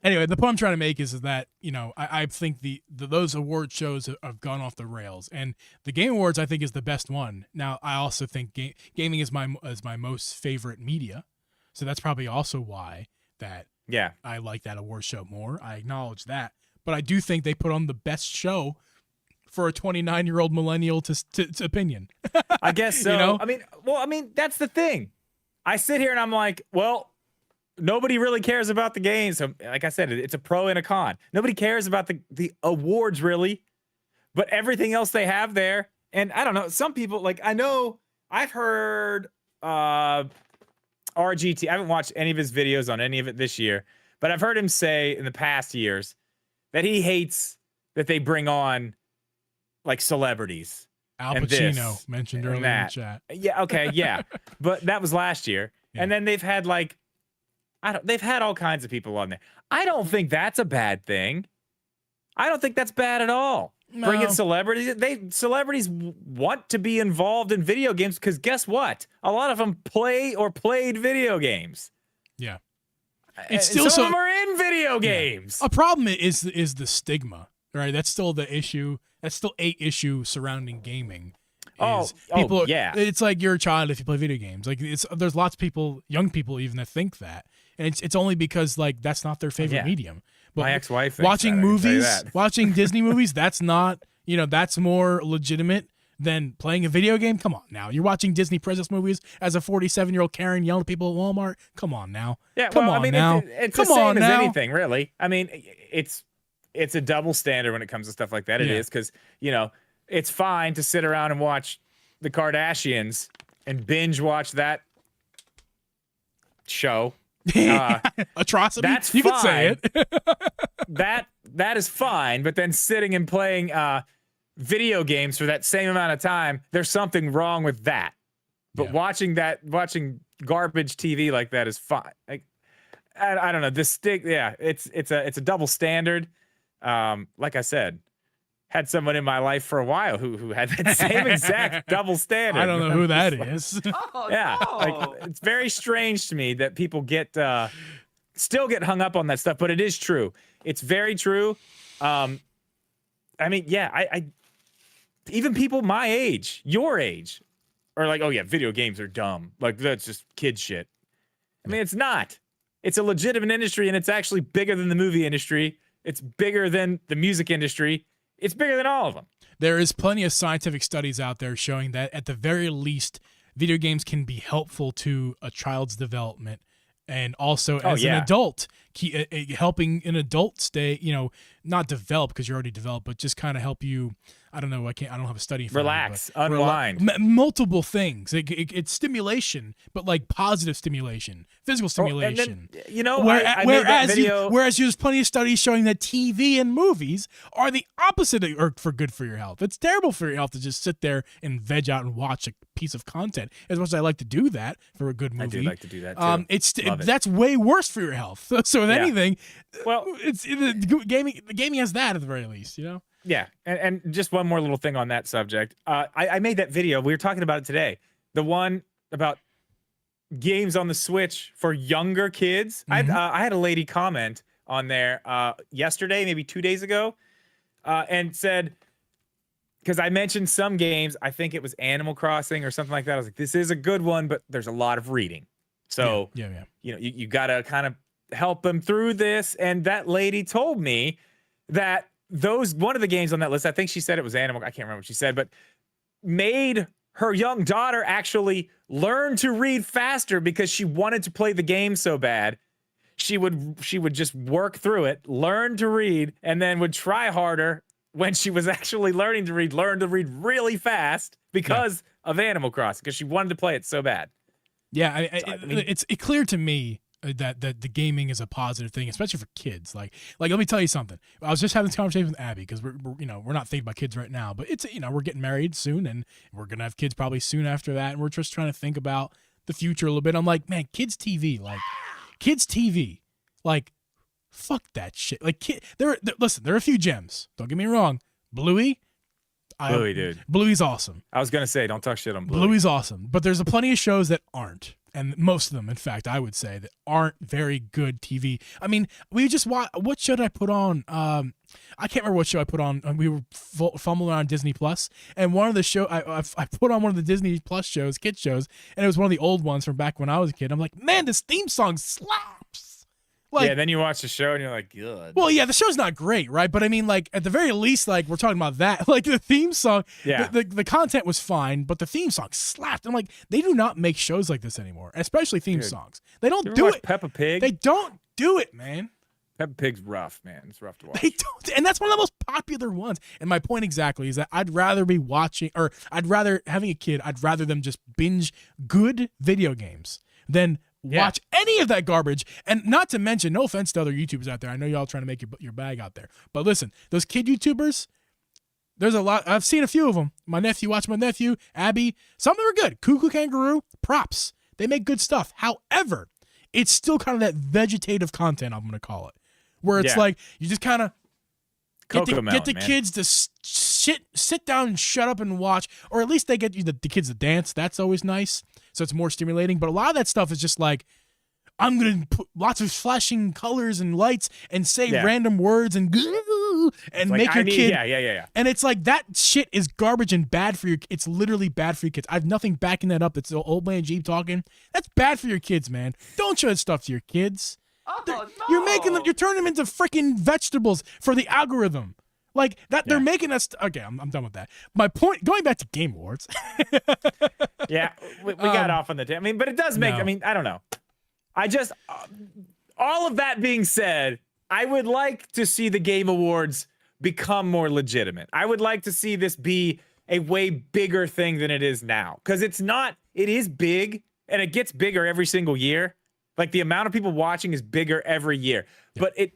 Anyway, the point I'm trying to make is that, you know, I think those award shows have gone off the rails, and the Game Awards I think is the best one. Now, I also think gaming is my most favorite media, so that's probably also why that I like that award show more. I acknowledge that, but I do think they put on the best show for a 29-year-old millennial to opinion. I guess so. You know? I mean, that's the thing. I sit here and I'm like, well, nobody really cares about the games. So, like I said, it's a pro and a con. Nobody cares about the awards really, but everything else they have there. And I don't know, some people, like, I know I've heard RGT. I haven't watched any of his videos on any of it this year, but I've heard him say in the past years that he hates that they bring on like celebrities. Al Pacino mentioned earlier in the chat. Yeah, okay, yeah. But that was last year. Yeah. And then they've had like they've had all kinds of people on there. I don't think that's a bad thing. I don't think that's bad at all. No. Bring in celebrities. Celebrities want to be involved in video games because guess what? A lot of them play or played video games. Yeah. It's still some of them are in video games. A problem is the stigma, right? That's still the issue. That's still a issue surrounding gaming. It's like you're a child if you play video games. Like there's lots of people, young people even, that think that, and it's only because like that's not their favorite medium. But my ex-wife thinks watching movies, watching Disney movies, that's not, that's more legitimate than playing a video game. Come on now, you're watching Disney princess movies as a 47-year-old Karen yelling at people at Walmart. Come on now. Yeah, it's the same as anything, really. I mean, it's a double standard when it comes to stuff like that. It is because, it's fine to sit around and watch the Kardashians and binge watch that show. Atrocity. That's you fine. can say it. that is fine, but then sitting and playing video games for that same amount of time, there's something wrong with that. But watching garbage TV like that is fine. Like, I don't know. It's a double standard. Like I said, had someone in my life for a while who had that same exact double standard. I don't know who that is. Yeah, no. like it's very strange to me that people still get hung up on that stuff, but it is true. It's very true. I mean, yeah, I even people my age, your age, are like, oh yeah, video games are dumb. Like that's just kid shit. I mean, it's not. It's a legitimate industry, and it's actually bigger than the movie industry. It's bigger than the music industry. It's bigger than all of them. There is plenty of scientific studies out there showing that at the very least, video games can be helpful to a child's development, and also as an adult, helping an adult stay, not develop because you're already developed, but just kind of help you. I don't know. I don't have a study for relax, unwind. Multiple things. It's stimulation, but like positive stimulation, physical stimulation. And then, I made that video. Whereas there's plenty of studies showing that TV and movies are the opposite for good for your health. It's terrible for your health to just sit there and veg out and watch a piece of content. As much as I like to do that for a good movie, I do like to do that too. That's way worse for your health. So if anything, well, the gaming has that at the very least, Yeah, and just one more little thing on that subject. I made that video. We were talking about it today. The one about games on the Switch for younger kids. Mm-hmm. I had a lady comment on there yesterday, maybe 2 days ago, and said, because I mentioned some games, I think it was Animal Crossing or something like that. I was like, this is a good one, but there's a lot of reading. So, you got to kind of help them through this. And that lady told me that one of the games on that list, I think she said it was Animal, I can't remember what she said, but made her young daughter actually learn to read faster because she wanted to play the game so bad. She would just work through it, learn to read, and then would try harder when she was actually learn to read really fast because of Animal Crossing, because she wanted to play it so bad. Yeah, it's clear to me that the gaming is a positive thing, especially for kids. Like let me tell you something. I was just having this conversation with Abby because we're not thinking about kids right now, but it's we're getting married soon and we're gonna have kids probably soon after that, and we're just trying to think about the future a little bit. I'm like, man, kids TV, fuck that shit. Like, listen, there are a few gems. Don't get me wrong, Bluey, dude, Bluey's awesome. I was gonna say, don't talk shit on Bluey. Bluey's awesome, but there's a plenty of shows that aren't. And most of them, in fact, I would say, that aren't very good TV. I mean, we just watch. What show did I put on? I can't remember what show I put on. We were fumbling on Disney Plus, and one of the show I put on one of the Disney Plus shows, kids shows, and it was one of the old ones from back when I was a kid. I'm like, man, this theme song slaps. Like, yeah, then you watch the show and you're like, good. Well, yeah, the show's not great, right? But I mean, like, at the very least, like, we're talking about that. Like, the theme song, the content was fine, but the theme song slapped. I'm like, they do not make shows like this anymore, especially theme songs. They don't do it. Peppa Pig? They don't do it, man. Peppa Pig's rough, man. It's rough to watch. They don't, and that's one of the most popular ones. And my point exactly is that I'd rather be watching, or having a kid, I'd rather them just binge good video games than watch any of that garbage. And not to mention, no offense to other YouTubers out there, I know y'all trying to make your bag out there, but listen, those kid YouTubers, there's a lot. I've seen a few of them. My nephew, Abby, some of them are good. Cuckoo Kangaroo, props, they make good stuff. However, it's still kind of that vegetative content, I'm gonna call it, where it's like you just kind of get the kids to sit down and shut up and watch, or at least they get the kids to dance. That's always nice. So it's more stimulating. But a lot of that stuff is just like, I'm going to put lots of flashing colors and lights and say random words and make your kid. Yeah. And it's like, that shit is garbage and bad for it's literally bad for your kids. I have nothing backing that up. It's the old man Geeb talking. That's bad for your kids, man. Don't show that stuff to your kids. Oh, no. You're turning them into freaking vegetables for the algorithm. Like that, they're making us. Okay, I'm done with that. My point, going back to Game Awards. We got off on the. I mean, but it does make. No. I mean, I don't know. I just, all of that being said, I would like to see the Game Awards become more legitimate. I would like to see this be a way bigger thing than it is now. Because it's not, it is big and it gets bigger every single year. Like the amount of people watching is bigger every year. Yeah. But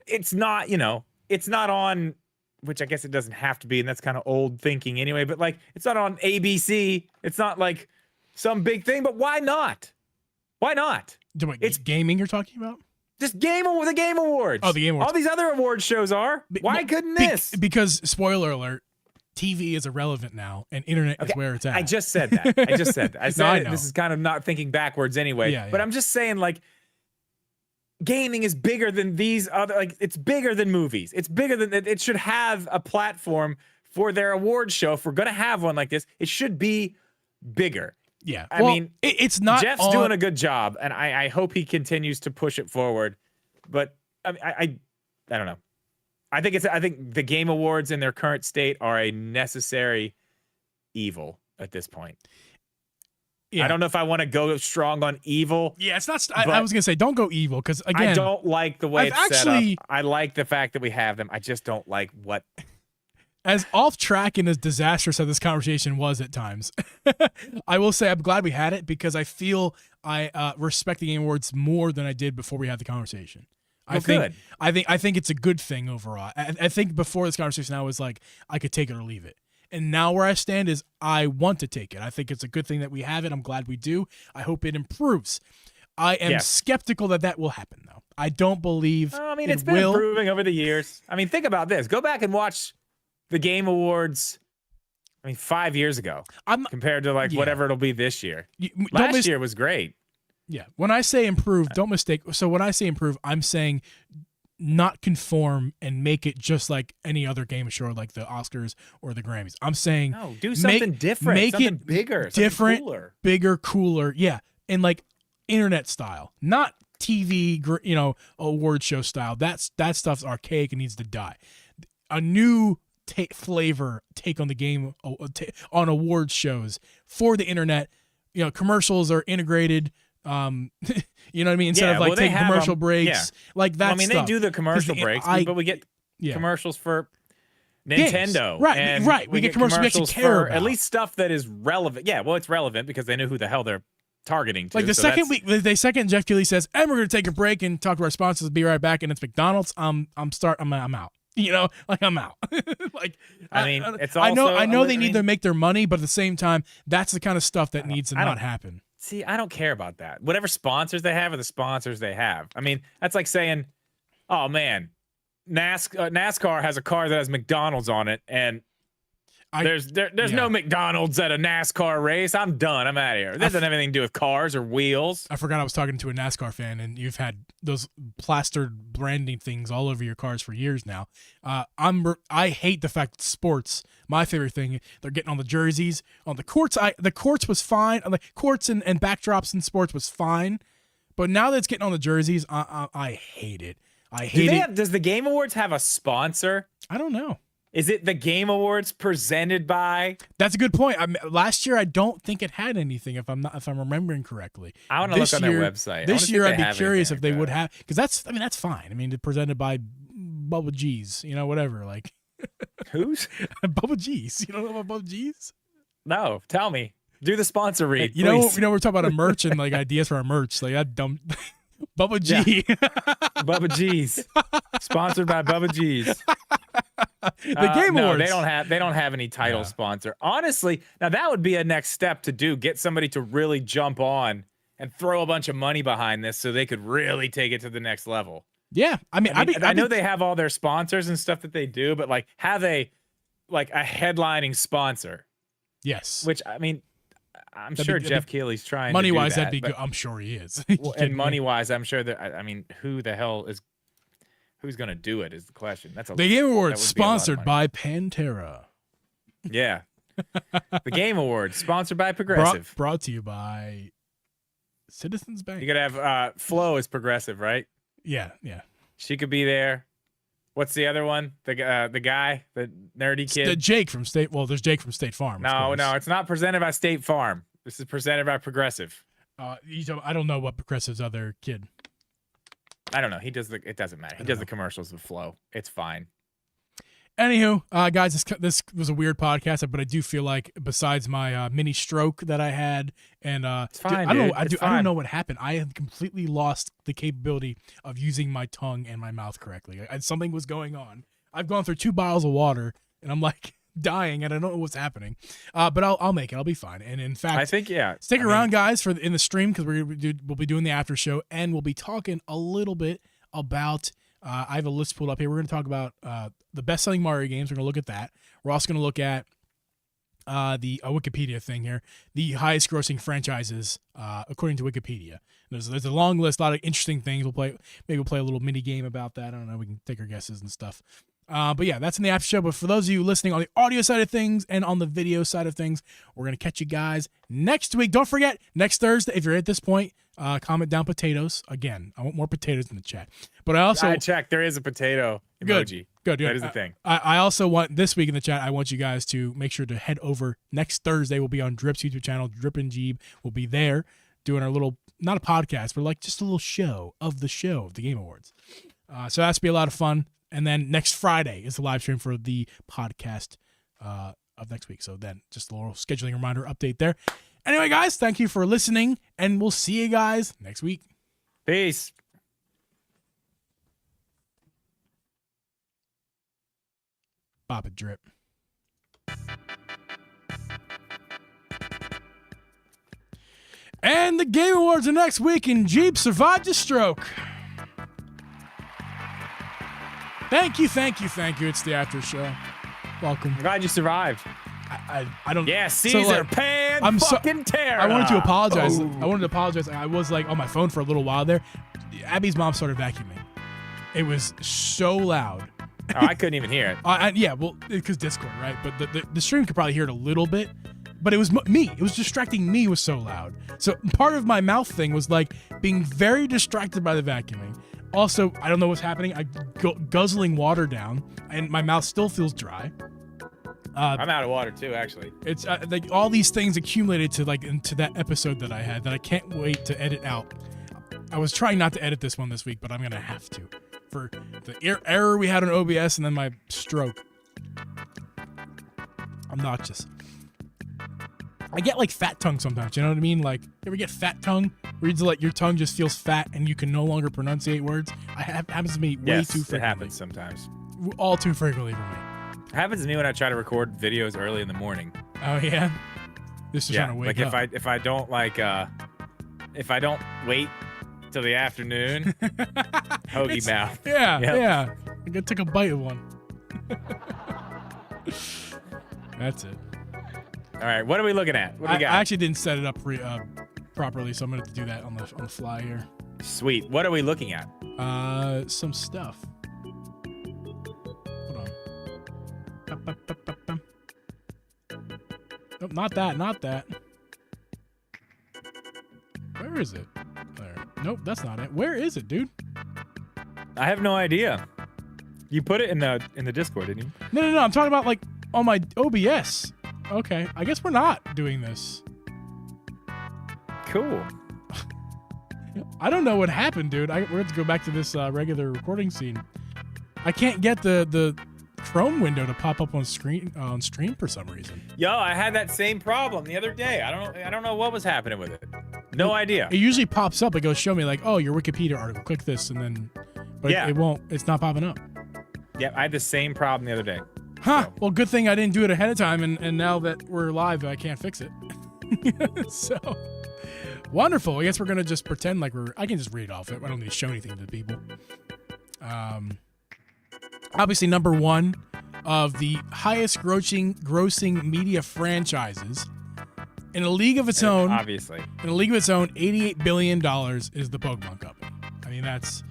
it's not, you know, it's not on, which I guess it doesn't have to be, and that's kind of old thinking anyway, but like it's not on ABC. It's not like some big thing, but why not? Why not? It's gaming you're talking about? Just the Game Awards. Oh, the Game Awards. All these other award shows are. Why couldn't this? Because, spoiler alert, TV is irrelevant now, and internet is where it's at. I just said that. I said this is kind of not thinking backwards anyway. Yeah. But I'm just saying, like, gaming is bigger than these other, like, it's bigger than movies. It's bigger than, it should have a platform for their award show. If we're going to have one like this, it should be bigger. Yeah. I mean, it's not. Jeff's doing a good job, and I hope he continues to push it forward. But I don't know. I think the Game Awards in their current state are a necessary evil at this point. Yeah. I don't know if I want to go strong on evil. Yeah, it's not. I was gonna say don't go evil because again, I don't like the way it's set up. I like the fact that we have them. I just don't like what. As off track and as disastrous as this conversation was at times, I will say I'm glad we had it because I feel I respect the Game Awards more than I did before we had the conversation. I think it's a good thing overall. I think before this conversation, I was like, I could take it or leave it. And now where I stand is I want to take it. I think it's a good thing that we have it. I'm glad we do. I hope it improves. I am skeptical that will happen, though. I don't believe it's been improving over the years. I mean, think about this. Go back and watch the Game Awards, 5 years ago compared to whatever it'll be this year. Last year was great. Yeah. When I say improve, don't mistake. So when I say improve, I'm saying not conform and make it just like any other game show, like the Oscars or the Grammys. I'm saying do something different, make something it bigger, different, cooler. Bigger, cooler. Yeah, and like internet style, not TV, award show style. That stuff's archaic and needs to die. A new flavor take on the game on award shows for the internet. Commercials are integrated. You know what I mean? Instead of taking commercial breaks, like that. They do the commercial breaks, but we get commercials for Nintendo, games. Right. We get commercials we actually care about. At least stuff that is relevant. Yeah, well, it's relevant because they know who the hell they're targeting to. Like the second Jeff Keighley says, "And we're going to take a break and talk to our sponsors. Be right back." And it's McDonald's. I'm out. I'm out. It's also, I know they need to make their money, but at the same time, that's the kind of stuff that needs to not happen. See, I don't care about that. Whatever sponsors they have are the sponsors they have. I mean, that's like saying, oh man, NASCAR has a car that has McDonald's on it, and there's no McDonald's at a NASCAR race. I'm done. I'm out of here. This doesn't have anything to do with cars or wheels. I forgot I was talking to a NASCAR fan, and you've had those plastered branding things all over your cars for years now. I hate the fact that sports, my favorite thing, they're getting on the jerseys, on the courts. The courts was fine. The courts and backdrops in sports was fine, but now that it's getting on the jerseys, I hate it. I hate it. Does the Game Awards have a sponsor? I don't know. Is it the Game Awards presented by? That's a good point. Last year, I don't think it had anything. If I'm remembering correctly, I want to look on their website. This year, I'd be curious if they would have, because that's fine. I mean, it's presented by Bubba G's, whatever. Like, who's Bubba G's? You don't know about Bubba G's? No, tell me. Do the sponsor read. You know, we're talking about a merch and like ideas for our merch. Like that dumb. Bubba G. Yeah. Bubba G's. Sponsored by Bubba G's. The Game Awards. No, they don't have any title sponsor. Honestly, now that would be a next step to do. Get somebody to really jump on and throw a bunch of money behind this so they could really take it to the next level. Yeah. I know they have all their sponsors and stuff that they do, but like have a headlining sponsor. Yes. Which I'm sure Jeff Keighley's trying money to do wise, that, that'd be good. I'm sure he is. And money wise, I'm sure that who the hell is who's gonna do it is the question. The Game Awards sponsored by Pantera. Yeah. The Game Awards sponsored by Progressive. Brought to you by Citizens Bank. You gotta have Flo is Progressive, right? Yeah. She could be there. What's the other one? The guy, the nerdy kid. Jake from State. Well, there's Jake from State Farm. No, it's not presented by State Farm. This is presented by Progressive. I don't know what Progressive's other kid. I don't know. He does it doesn't matter. He does the commercials with Flo. It's fine. Anywho, guys, this was a weird podcast, but I do feel like besides my mini stroke that I had, and It's fine, I dude. don't know what happened. I have completely lost the capability of using my tongue and my mouth correctly. Something was going on. I've gone through 2 bottles of water, and I'm like dying, and I don't know what's happening. But I'll make it. I'll be fine. And in fact, I think stick around, guys, in the stream because we'll be doing the after show, and we'll be talking a little bit about. I have a list pulled up here. We're going to talk about the best-selling Mario games. We're going to look at that. We're also going to look at the Wikipedia thing here, the highest-grossing franchises according to Wikipedia. There's a long list, a lot of interesting things. Maybe we'll play a little mini game about that. I don't know. We can take our guesses and stuff. But yeah, that's in the after show. But for those of you listening on the audio side of things and on the video side of things, we're going to catch you guys next week. Don't forget, next Thursday, if you're at this point, comment down potatoes. Again, I want more potatoes in the chat. But I also... I checked. There is a potato emoji. Good. That is the thing. I also want, this week in the chat, I want you guys to make sure to head over next Thursday. We'll be on Drip's YouTube channel. Drip and Geeb will be there doing our little, not a podcast, but like just a little show of the Game Awards. So that's going to be a lot of fun. And then next Friday is the live stream for the podcast of next week. So then just a little scheduling reminder update there. Anyway, guys, thank you for listening, and we'll see you guys next week. Peace. Bop it, Drip. And the Game Awards are next week, and Geeb survived a stroke. Thank you. It's the after show. Welcome. I'm glad you survived. I don't. Yeah, Caesar, so, like, Pan fucking Terra. I wanted to apologize. I was like on my phone for a little while there. Abby's mom started vacuuming. It was so loud. Oh, I couldn't even hear it. Yeah, well, because Discord, right? But the stream could probably hear it a little bit. But it was me. It was distracting me. It was so loud. So part of my mouth thing was like being very distracted by the vacuuming. Also, I don't know what's happening. I guzzling water down, and my mouth still feels dry. I'm out of water too, actually. It's like all these things accumulated into that episode that I had that I can't wait to edit out. I was trying not to edit this one this week, but I'm gonna have to for the error we had on OBS and then my stroke. Obnoxious. I get like fat tongue sometimes. You know what I mean? Like, you ever get fat tongue? Where it's like your tongue just feels fat and you can no longer pronunciate words. It happens to me way too frequently. It happens sometimes. All too frequently for me. It happens to me when I try to record videos early in the morning. Oh yeah. Just trying to wake up. If I don't wait till the afternoon, hoagie mouth. Yeah, Yep. yeah. I gotta take a bite of one. That's it. All right, what are we looking at? What do we got? I actually didn't set it up properly, so I'm gonna have to do that on the fly here. Sweet. What are we looking at? Some stuff. Hold on. Nope, not that. Where is it? There. Nope, that's not it. Where is it, dude? I have no idea. You put it in the Discord, didn't you? No. I'm talking about like on my OBS. Okay, I guess we're not doing this. Cool. I don't know what happened, dude. We're going to go back to this regular recording scene. I can't get the Chrome window to pop up on stream for some reason. Yo, I had that same problem the other day. I don't know what was happening with it. No idea. It usually pops up. It goes, show me like, oh, your Wikipedia article. Click this, and then, but yeah. it won't. It's not popping up. Yeah, I had the same problem the other day. Huh. So. Well, good thing I didn't do it ahead of time, and now that we're live, I can't fix it. So, wonderful. I guess we're gonna just pretend like I can just read off it. I don't need to show anything to the people. Obviously, number one of the highest grossing media franchises in a league of its own. Obviously, in a league of its own, $88 billion is the Pokemon Company. I mean, that's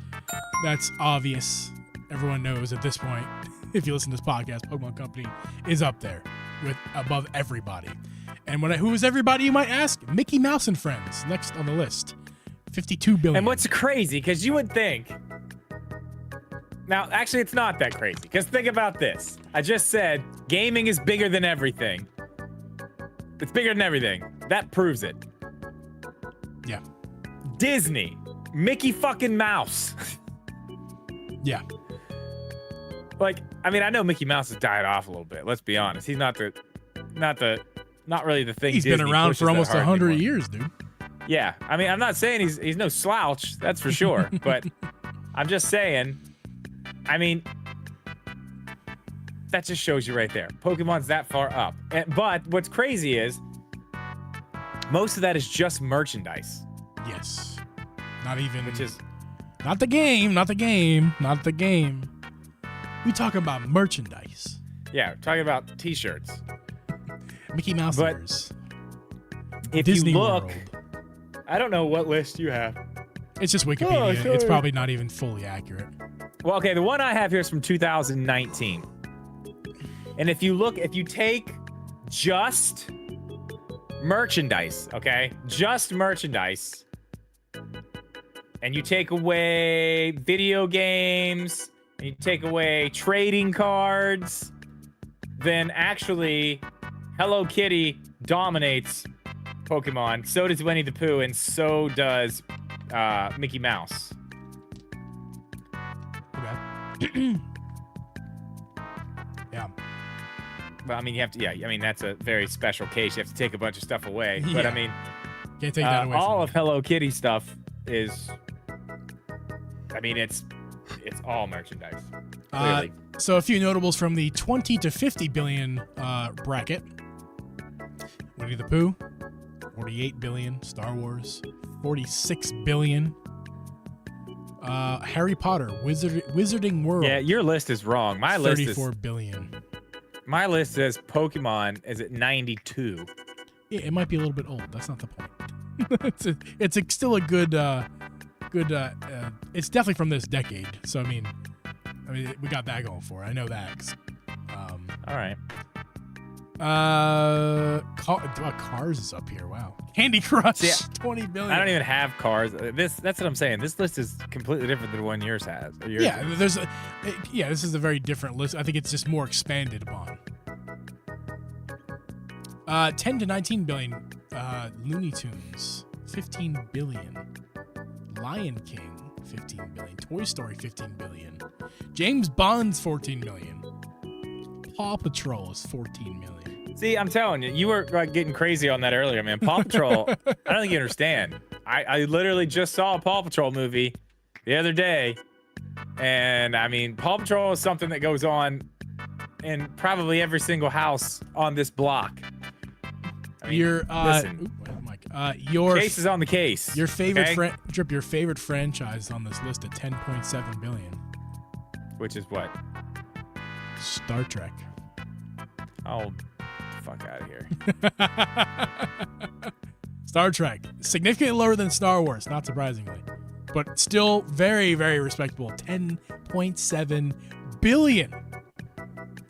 obvious. Everyone knows at this point. If you listen to this podcast, Pokemon Company is up there with above everybody. And who is everybody, you might ask? Mickey Mouse and Friends, next on the list. $52 billion. And what's crazy, because you would think... Now, actually, it's not that crazy, because think about this. I just said gaming is bigger than everything. It's bigger than everything. That proves it. Yeah. Disney. Mickey fucking Mouse. Yeah. like, I mean, I know Mickey Mouse has died off a little bit. Let's be honest. He's not really the thing. He's Disney been around pushes for almost that hard 100 anymore. years, dude. Yeah, I mean, I'm not saying he's no slouch, that's for sure. But I'm just saying, I mean, that just shows you right there. Pokemon's that far up. But what's crazy is most of that is just merchandise. Yes. Not even. Which is not the game. Not the game. Not the game. We talking about merchandise. yeah, we're talking about T-shirts. Mickey Mouse But ears. If Disney you look, World. I don't know what list you have. It's just Wikipedia. sorry. It's probably not even fully accurate. Well, okay, the one I have here is from 2019. And if you take just merchandise, okay? Just merchandise. And you take away video games, and you take away trading cards, then actually Hello Kitty dominates Pokemon. So does Winnie the Pooh, and so does Mickey Mouse. Okay. Yeah. Well, I mean, you have to, yeah, I mean, that's a very special case. You have to take a bunch of stuff away. But, Yeah. I mean, Can't take that away all from of Hello Kitty stuff is, I mean, it's all merchandise. Clearly. So a few notables from the 20 to 50 billion bracket. Winnie the Pooh, 48 billion. Star Wars, 46 billion. Harry Potter, Wizarding World. Yeah, your list is wrong. My list is 34 billion. My list says Pokemon is at 92. Yeah, it might be a little bit old. That's not the point. it's still a good. It's definitely from this decade. So I mean, we got that going for it. I know that. All right. Cars is up here. Wow. Candy Crush, See, 20 billion. I don't even have cars. That's what I'm saying. This list is completely different than the one yours has. Or yours Yeah, is. this is a very different list. I think it's just more expanded upon. 10 to 19 billion. Looney Tunes, 15 billion. Lion King, 15 billion. Toy Story, 15 billion. James Bond's 14 million. Paw Patrol is 14 million. See, I'm telling you, you were like getting crazy on that earlier, man. Paw Patrol, I don't think you understand. I literally just saw a Paw Patrol movie the other day. And I mean, Paw Patrol is something that goes on in probably every single house on this block. I mean, listen, your case is on the case. Your favorite okay? Drip, your favorite franchise on this list at 10.7 billion. Which is what? Star Trek. Oh, fuck out of here. Star Trek, significantly lower than Star Wars, not surprisingly, but still very, very respectable. 10.7 billion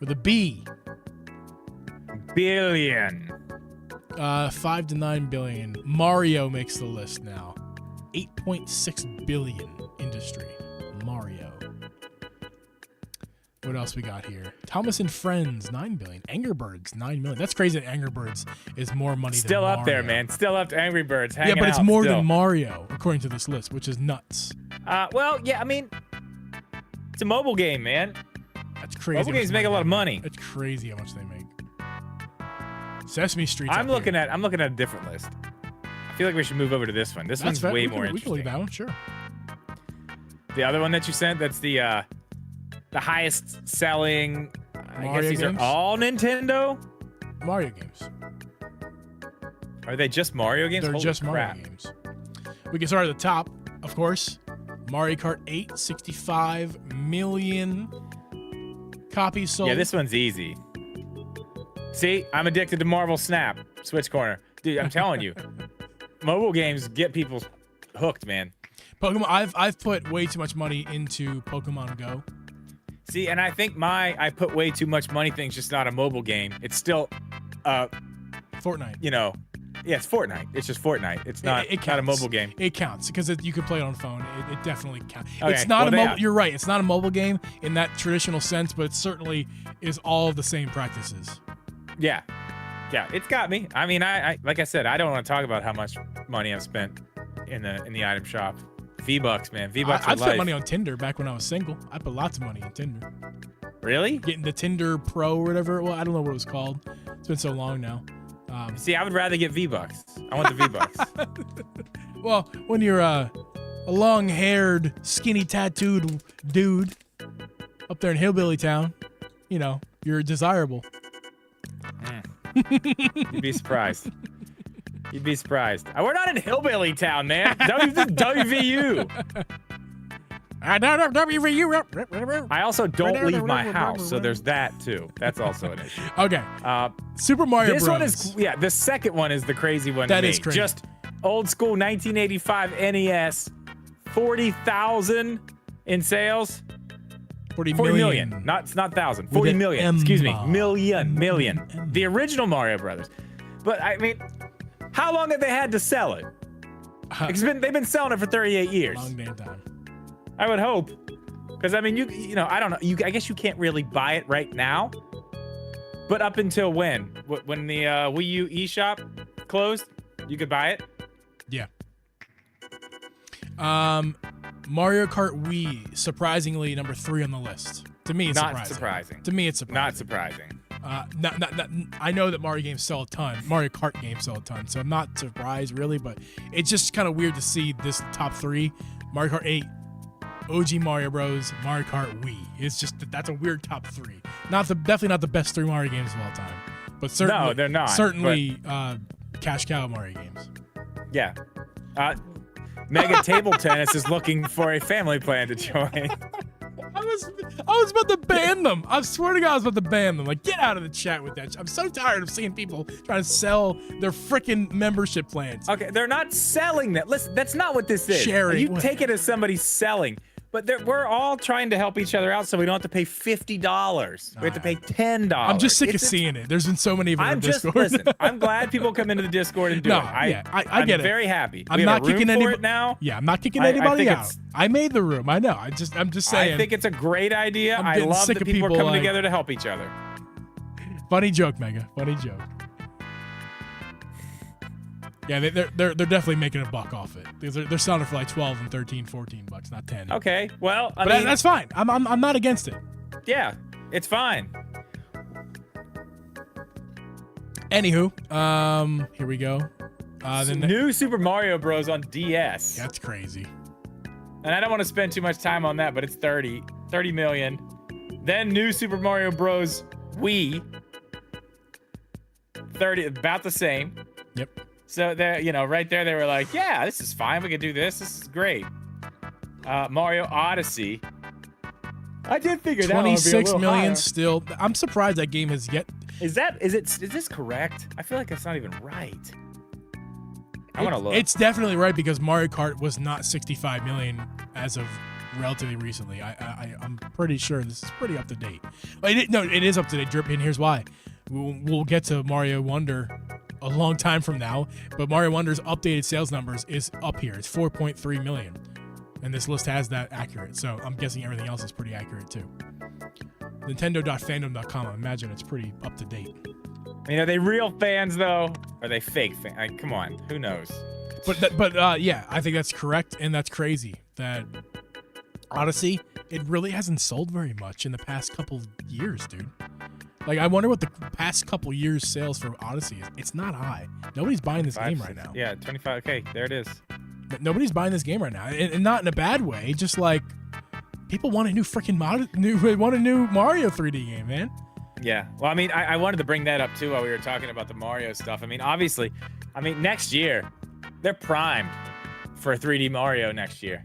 with a B. Billion. 5 to 9 billion. Mario makes the list now. 8.6 billion industry. Mario. What else we got here? Thomas and Friends, 9 billion. Angry Birds, 9 million. That's crazy that Angry Birds is more money Still than up Mario. there, man. Still up to Angry Birds. Yeah, Hanging but it's out more still. than Mario, according to this list, which is nuts. Well, yeah, I mean, it's a mobile game, man. That's crazy. Mobile games make a lot of money. It's crazy how much they make. Sesame Street. I'm looking at a different list. I feel like we should move over to this one. This one's way more We can look interesting. at that one, sure. The other one that you sent, that's the highest selling. I Mario guess these games? are all Nintendo. Mario games. Are they just Mario games? They're Holy just crap. Mario games. We can start at the top, of course. Mario Kart 8, 65 million copies sold. Yeah, this one's easy. See, I'm addicted to Marvel Snap. Switch corner. Dude, I'm telling you. Mobile games get people hooked, man. Pokemon. I've put way too much money into Pokemon Go. See, and I think I put way too much money thing's just not a mobile game. It's still Fortnite. Yeah, it's Fortnite. It's just Fortnite. It's not It not a counts. mobile game. It counts because you can play it on phone. It definitely counts. Okay, It's not well, a mobile. yeah. You're right. It's not a mobile game in that traditional sense, but it certainly is all of the same practices. Yeah. Yeah, it's got me. I mean, I like I said, I don't want to talk about how much money I've spent in the item shop. V-Bucks, man. V-Bucks for I've life. spent money on Tinder back when I was single. I put lots of money in Tinder. Really? Getting the Tinder Pro or whatever. Well, I don't know what it was called. It's been so long now. See, I would rather get V-Bucks. I want the V-Bucks. Well, when you're a long-haired, skinny, tattooed dude up there in Hillbilly Town, you know, you're desirable. You'd be surprised. You'd be surprised. We're not in Hillbilly Town, man. WVU. WVU. I also don't leave my house, so there's that too. That's also an issue. Okay. Super Mario this Bros. One is, yeah, the second one is the crazy one. That to me. is crazy. Just old school 1985 NES, 40,000 in sales. 40 million. Not 1,000. 40 million. Excuse me. Million. The original Mario Brothers. But I mean, how long have they had to sell it? They've been selling it for 38 years. Long damn time. I would hope, because I mean, you know, I don't know. I guess you can't really buy it right now. But up until when? When the Wii U eShop closed, you could buy it. Yeah. Mario Kart Wii, surprisingly number 3 on the list. To me, it's not surprising. To me, it's surprising. Not surprising. I know that Mario games sell a ton. Mario Kart games sell a ton, so I'm not surprised really. But it's just kind of weird to see this top 3: Mario Kart 8, OG Mario Bros, Mario Kart Wii. It's just that's a weird top 3. Definitely not the best 3 Mario games of all time, but certainly no, they're not. Certainly, cash cow Mario games. Yeah. Mega Table Tennis is looking for a family plan to join. I was about to ban them. I swear to God, I was about to ban them. Like, get out of the chat with that. I'm so tired of seeing people trying to sell their freaking membership plans. Okay, they're not selling that. Listen, that's not what this is. Sharing. You take it as somebody selling. But we're all trying to help each other out so we don't have to pay $50. We have to pay $10. I'm just sick of seeing it. There's been so many of them in Discord. Listen, I'm glad people come into the Discord and do it. I get it. I'm very happy. I'm not kicking anybody now. Yeah, I'm not kicking anybody out. I made the room. I know. I'm just saying. I think it's a great idea. I love that people are coming together to help each other. Funny joke, Mega. Funny joke. Yeah, they're definitely making a buck off it because they're selling it for like 12 and 13, 14 bucks, not 10. Okay, well, I mean, mean, that's fine. I'm not against it. Yeah, it's fine. Anywho, here we go. The new Super Mario Bros. On DS. That's crazy. And I don't want to spend too much time on that, but it's 30 million. Then new Super Mario Bros. Wii. 30, about the same. Yep. So there, you know, right there, they were like, "Yeah, this is fine. We could do this. This is great." Mario Odyssey. I did figure that 26 million higher. still. I'm surprised that game has yet. Is this correct? I feel like that's not even right. I want to look. It's definitely right because Mario Kart was not 65 million as of relatively recently. I'm pretty sure this is pretty up to date. It is up to date, Drip, and here's why. We'll get to Mario Wonder a long time from now, but Mario Wonder's updated sales numbers is up here. It's 4.3 million, and this list has that accurate. So I'm guessing everything else is pretty accurate too. Nintendo.fandom.com. I imagine it's pretty up to date. I mean, are they real fans though? Or are they fake fans? Like, come on, who knows? But yeah, I think that's correct, and that's crazy that Odyssey, it really hasn't sold very much in the past couple years, dude. Like, I wonder what the past couple years sales for Odyssey is. It's not high. Nobody's buying this game right now. Yeah, 25. Okay, there it is. Nobody's buying this game right now, and not in a bad way. Just like people want a new freaking want a new Mario 3D game, man. Yeah. Well, I mean, I wanted to bring that up too while we were talking about the Mario stuff. I mean, obviously, next year they're primed for a 3D Mario next year.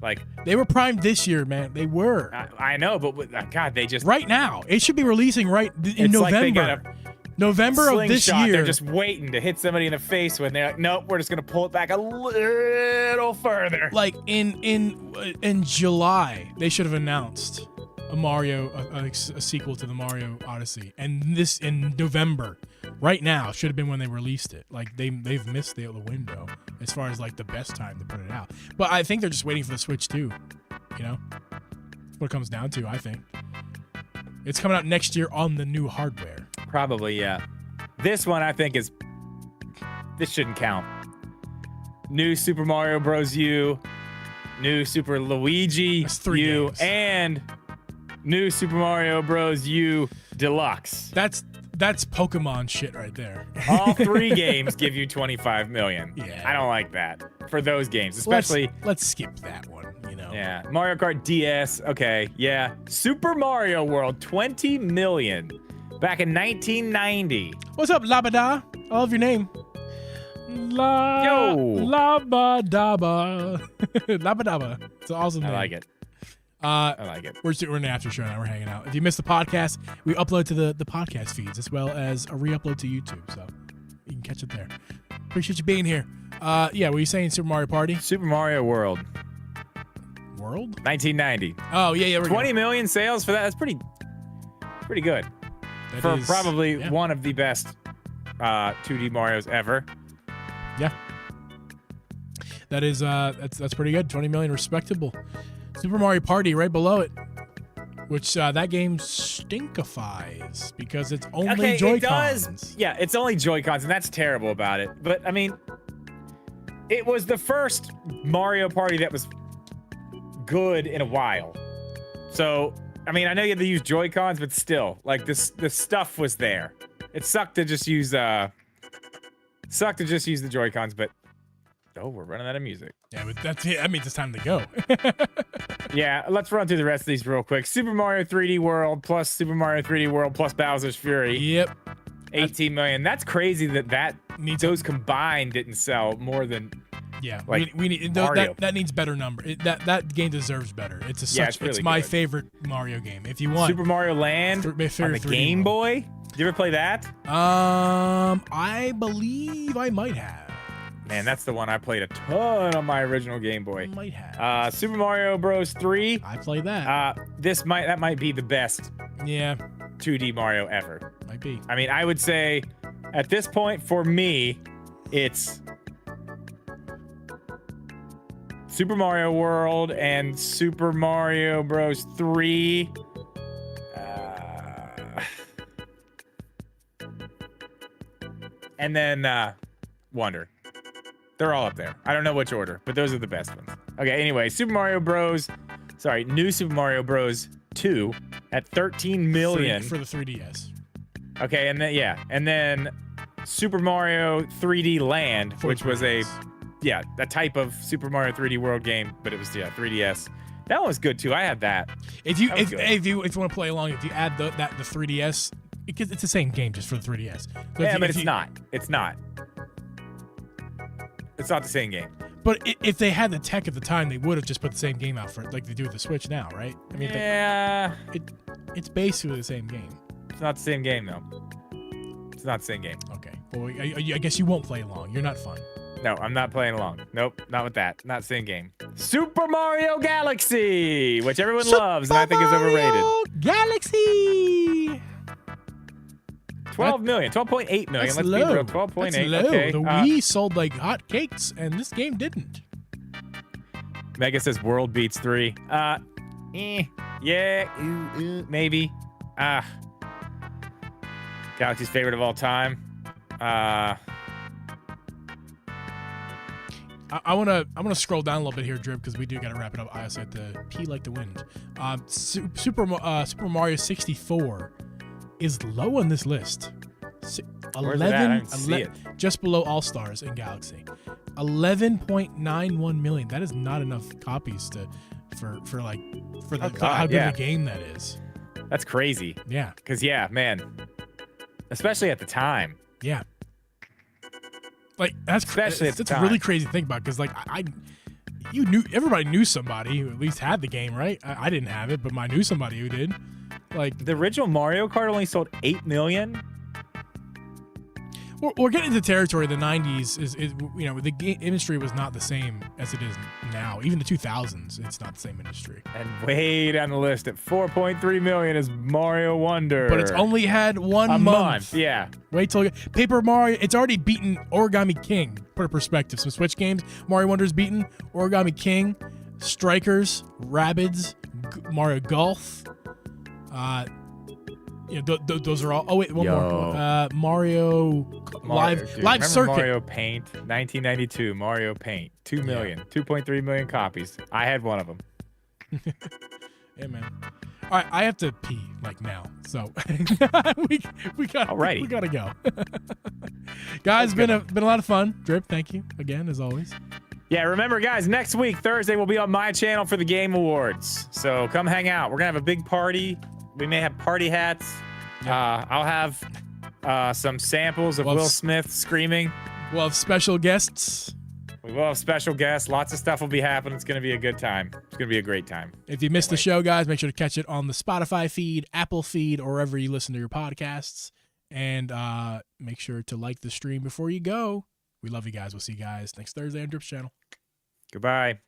Like, they were primed this year, man. They were. I know, but God, they just right now. It should be releasing right in November. Like they got November of this year. They're just waiting to hit somebody in the face when they're like, nope, we're just gonna pull it back a little further. Like in July, they should have announced a Mario, a sequel to the Mario Odyssey, and this in November, right now, should have been when they released it. Like they've missed the window as far as like the best time to put it out. But I think they're just waiting for the Switch too. You know, what it comes down to. I think it's coming out next year on the new hardware. Probably, yeah. This one I think this shouldn't count. New Super Mario Bros. U, new Super Luigi That's 3 U, games. and New Super Mario Bros. U Deluxe. That's Pokemon shit right there. All 3 games give you 25 million. Yeah. I don't like that for those games, especially. Let's skip that one. You know. Yeah. Mario Kart DS. Okay. Yeah. Super Mario World. 20 million. Back in 1990. What's up, Labada? I love your name. Labadaba. Labadaba. It's an awesome name. I like it. I like it. We're in an after show now. We're hanging out. If you missed the podcast, we upload to the podcast feeds as well as a re-upload to YouTube, so you can catch it there. Appreciate you being here. Yeah, were you saying Super Mario Party? Super Mario World. World? 1990. Oh yeah. 20 million sales for that. That's pretty good. That for is, probably yeah. one of the best 2D Marios ever. Yeah. That is that's pretty good. 20 million, respectable. Super Mario Party right below it, which that game stinkifies because it's only Joy-Cons. It does. Yeah, it's only Joy-Cons, and that's terrible about it. But I mean, it was the first Mario Party that was good in a while. So, I mean, I know you had to use Joy-Cons, but still, like the stuff was there. It sucked to just use the Joy-Cons, but oh, we're running out of music. Yeah, but that means it's time to go. Yeah, let's run through the rest of these real quick. Super Mario 3D World plus Super Mario 3D World plus Bowser's Fury. Yep. 18 million. That's crazy that those combined didn't sell more than. Yeah, like we need that needs better number. That game deserves better. It's my favorite Mario game. If you want Super Mario Land on the Game Boy. Did you ever play that? I believe I might have. Man, that's the one I played a ton on my original Game Boy. Might have. Super Mario Bros. 3. I played that. That might be the best. Yeah. 2D Mario ever. Might be. I mean, I would say at this point for me, it's Super Mario World and Super Mario Bros. 3. And then Wonder. They're all up there. I don't know which order, but those are the best ones. Okay, anyway, new Super Mario Bros. 2 at 13 million. For the 3DS. Okay, and then Super Mario 3D Land, which was a type of Super Mario 3D World game, but it was 3DS. That one was good too. I had that. If you want to play along, if you add the 3DS, because it's the same game just for the 3DS. So but it's not. It's not. It's not the same game. But if they had the tech at the time, they would have just put the same game out for it, like they do with the Switch now, right? I mean, it's basically the same game. It's not the same game, though. It's not the same game. Okay. Well, I guess you won't play along. You're not fun. No, I'm not playing along. Nope, not with that. Not the same game. Super Mario Galaxy, which everyone loves, and I think is overrated. Galaxy! 12 million, 12.8 million. Let's be real. 12.8. That's low. Okay. The Wii sold like hotcakes, and this game didn't. Mega says World Beats 3. Yeah, maybe. Galaxy's favorite of all time. I wanna scroll down a little bit here, Drip, because we do gotta wrap it up. I also have to pee like the wind. Super Mario 64 is low on this list. 11, just below All Stars in Galaxy. 11.91 million. That is not enough copies for how good of a game that is. That's crazy. Yeah. Because man, especially at the time. Yeah. Like that's a really crazy thing about, because like everybody knew somebody who at least had the game, right? I didn't have it, but I knew somebody who did. Like the original Mario Kart only sold 8 million. We're getting into territory of the 90s is the game industry was not the same as it is now. Even the 2000s, it's not the same industry. And way down the list at 4.3 million is Mario Wonder. But it's only had one month. Yeah. Wait till Paper Mario. It's already beaten Origami King. Put in perspective. Some Switch games, Mario Wonder's beaten Origami King, Strikers, Rabbids, Mario Golf. Those are all. Oh wait, one more. Mario Live Circuit. Mario Paint, 1992. Mario Paint, 2 million, 2.3 million copies. I had one of them. Yeah, man. All right, I have to pee like now, so we gotta go. Guys, been a lot of fun. Drip, thank you again as always. Yeah, remember, guys, next week, Thursday, we'll be on my channel for the Game Awards. So come hang out. We're going to have a big party. We may have party hats. Yep. I'll have some samples of Will Smith screaming. We'll have special guests. We will have special guests. Lots of stuff will be happening. It's going to be a good time. It's going to be a great time. If you missed the show, guys, make sure to catch it on the Spotify feed, Apple feed, or wherever you listen to your podcasts. And make sure to like the stream before you go. We love you guys. We'll see you guys next Thursday on Drip's channel. Goodbye.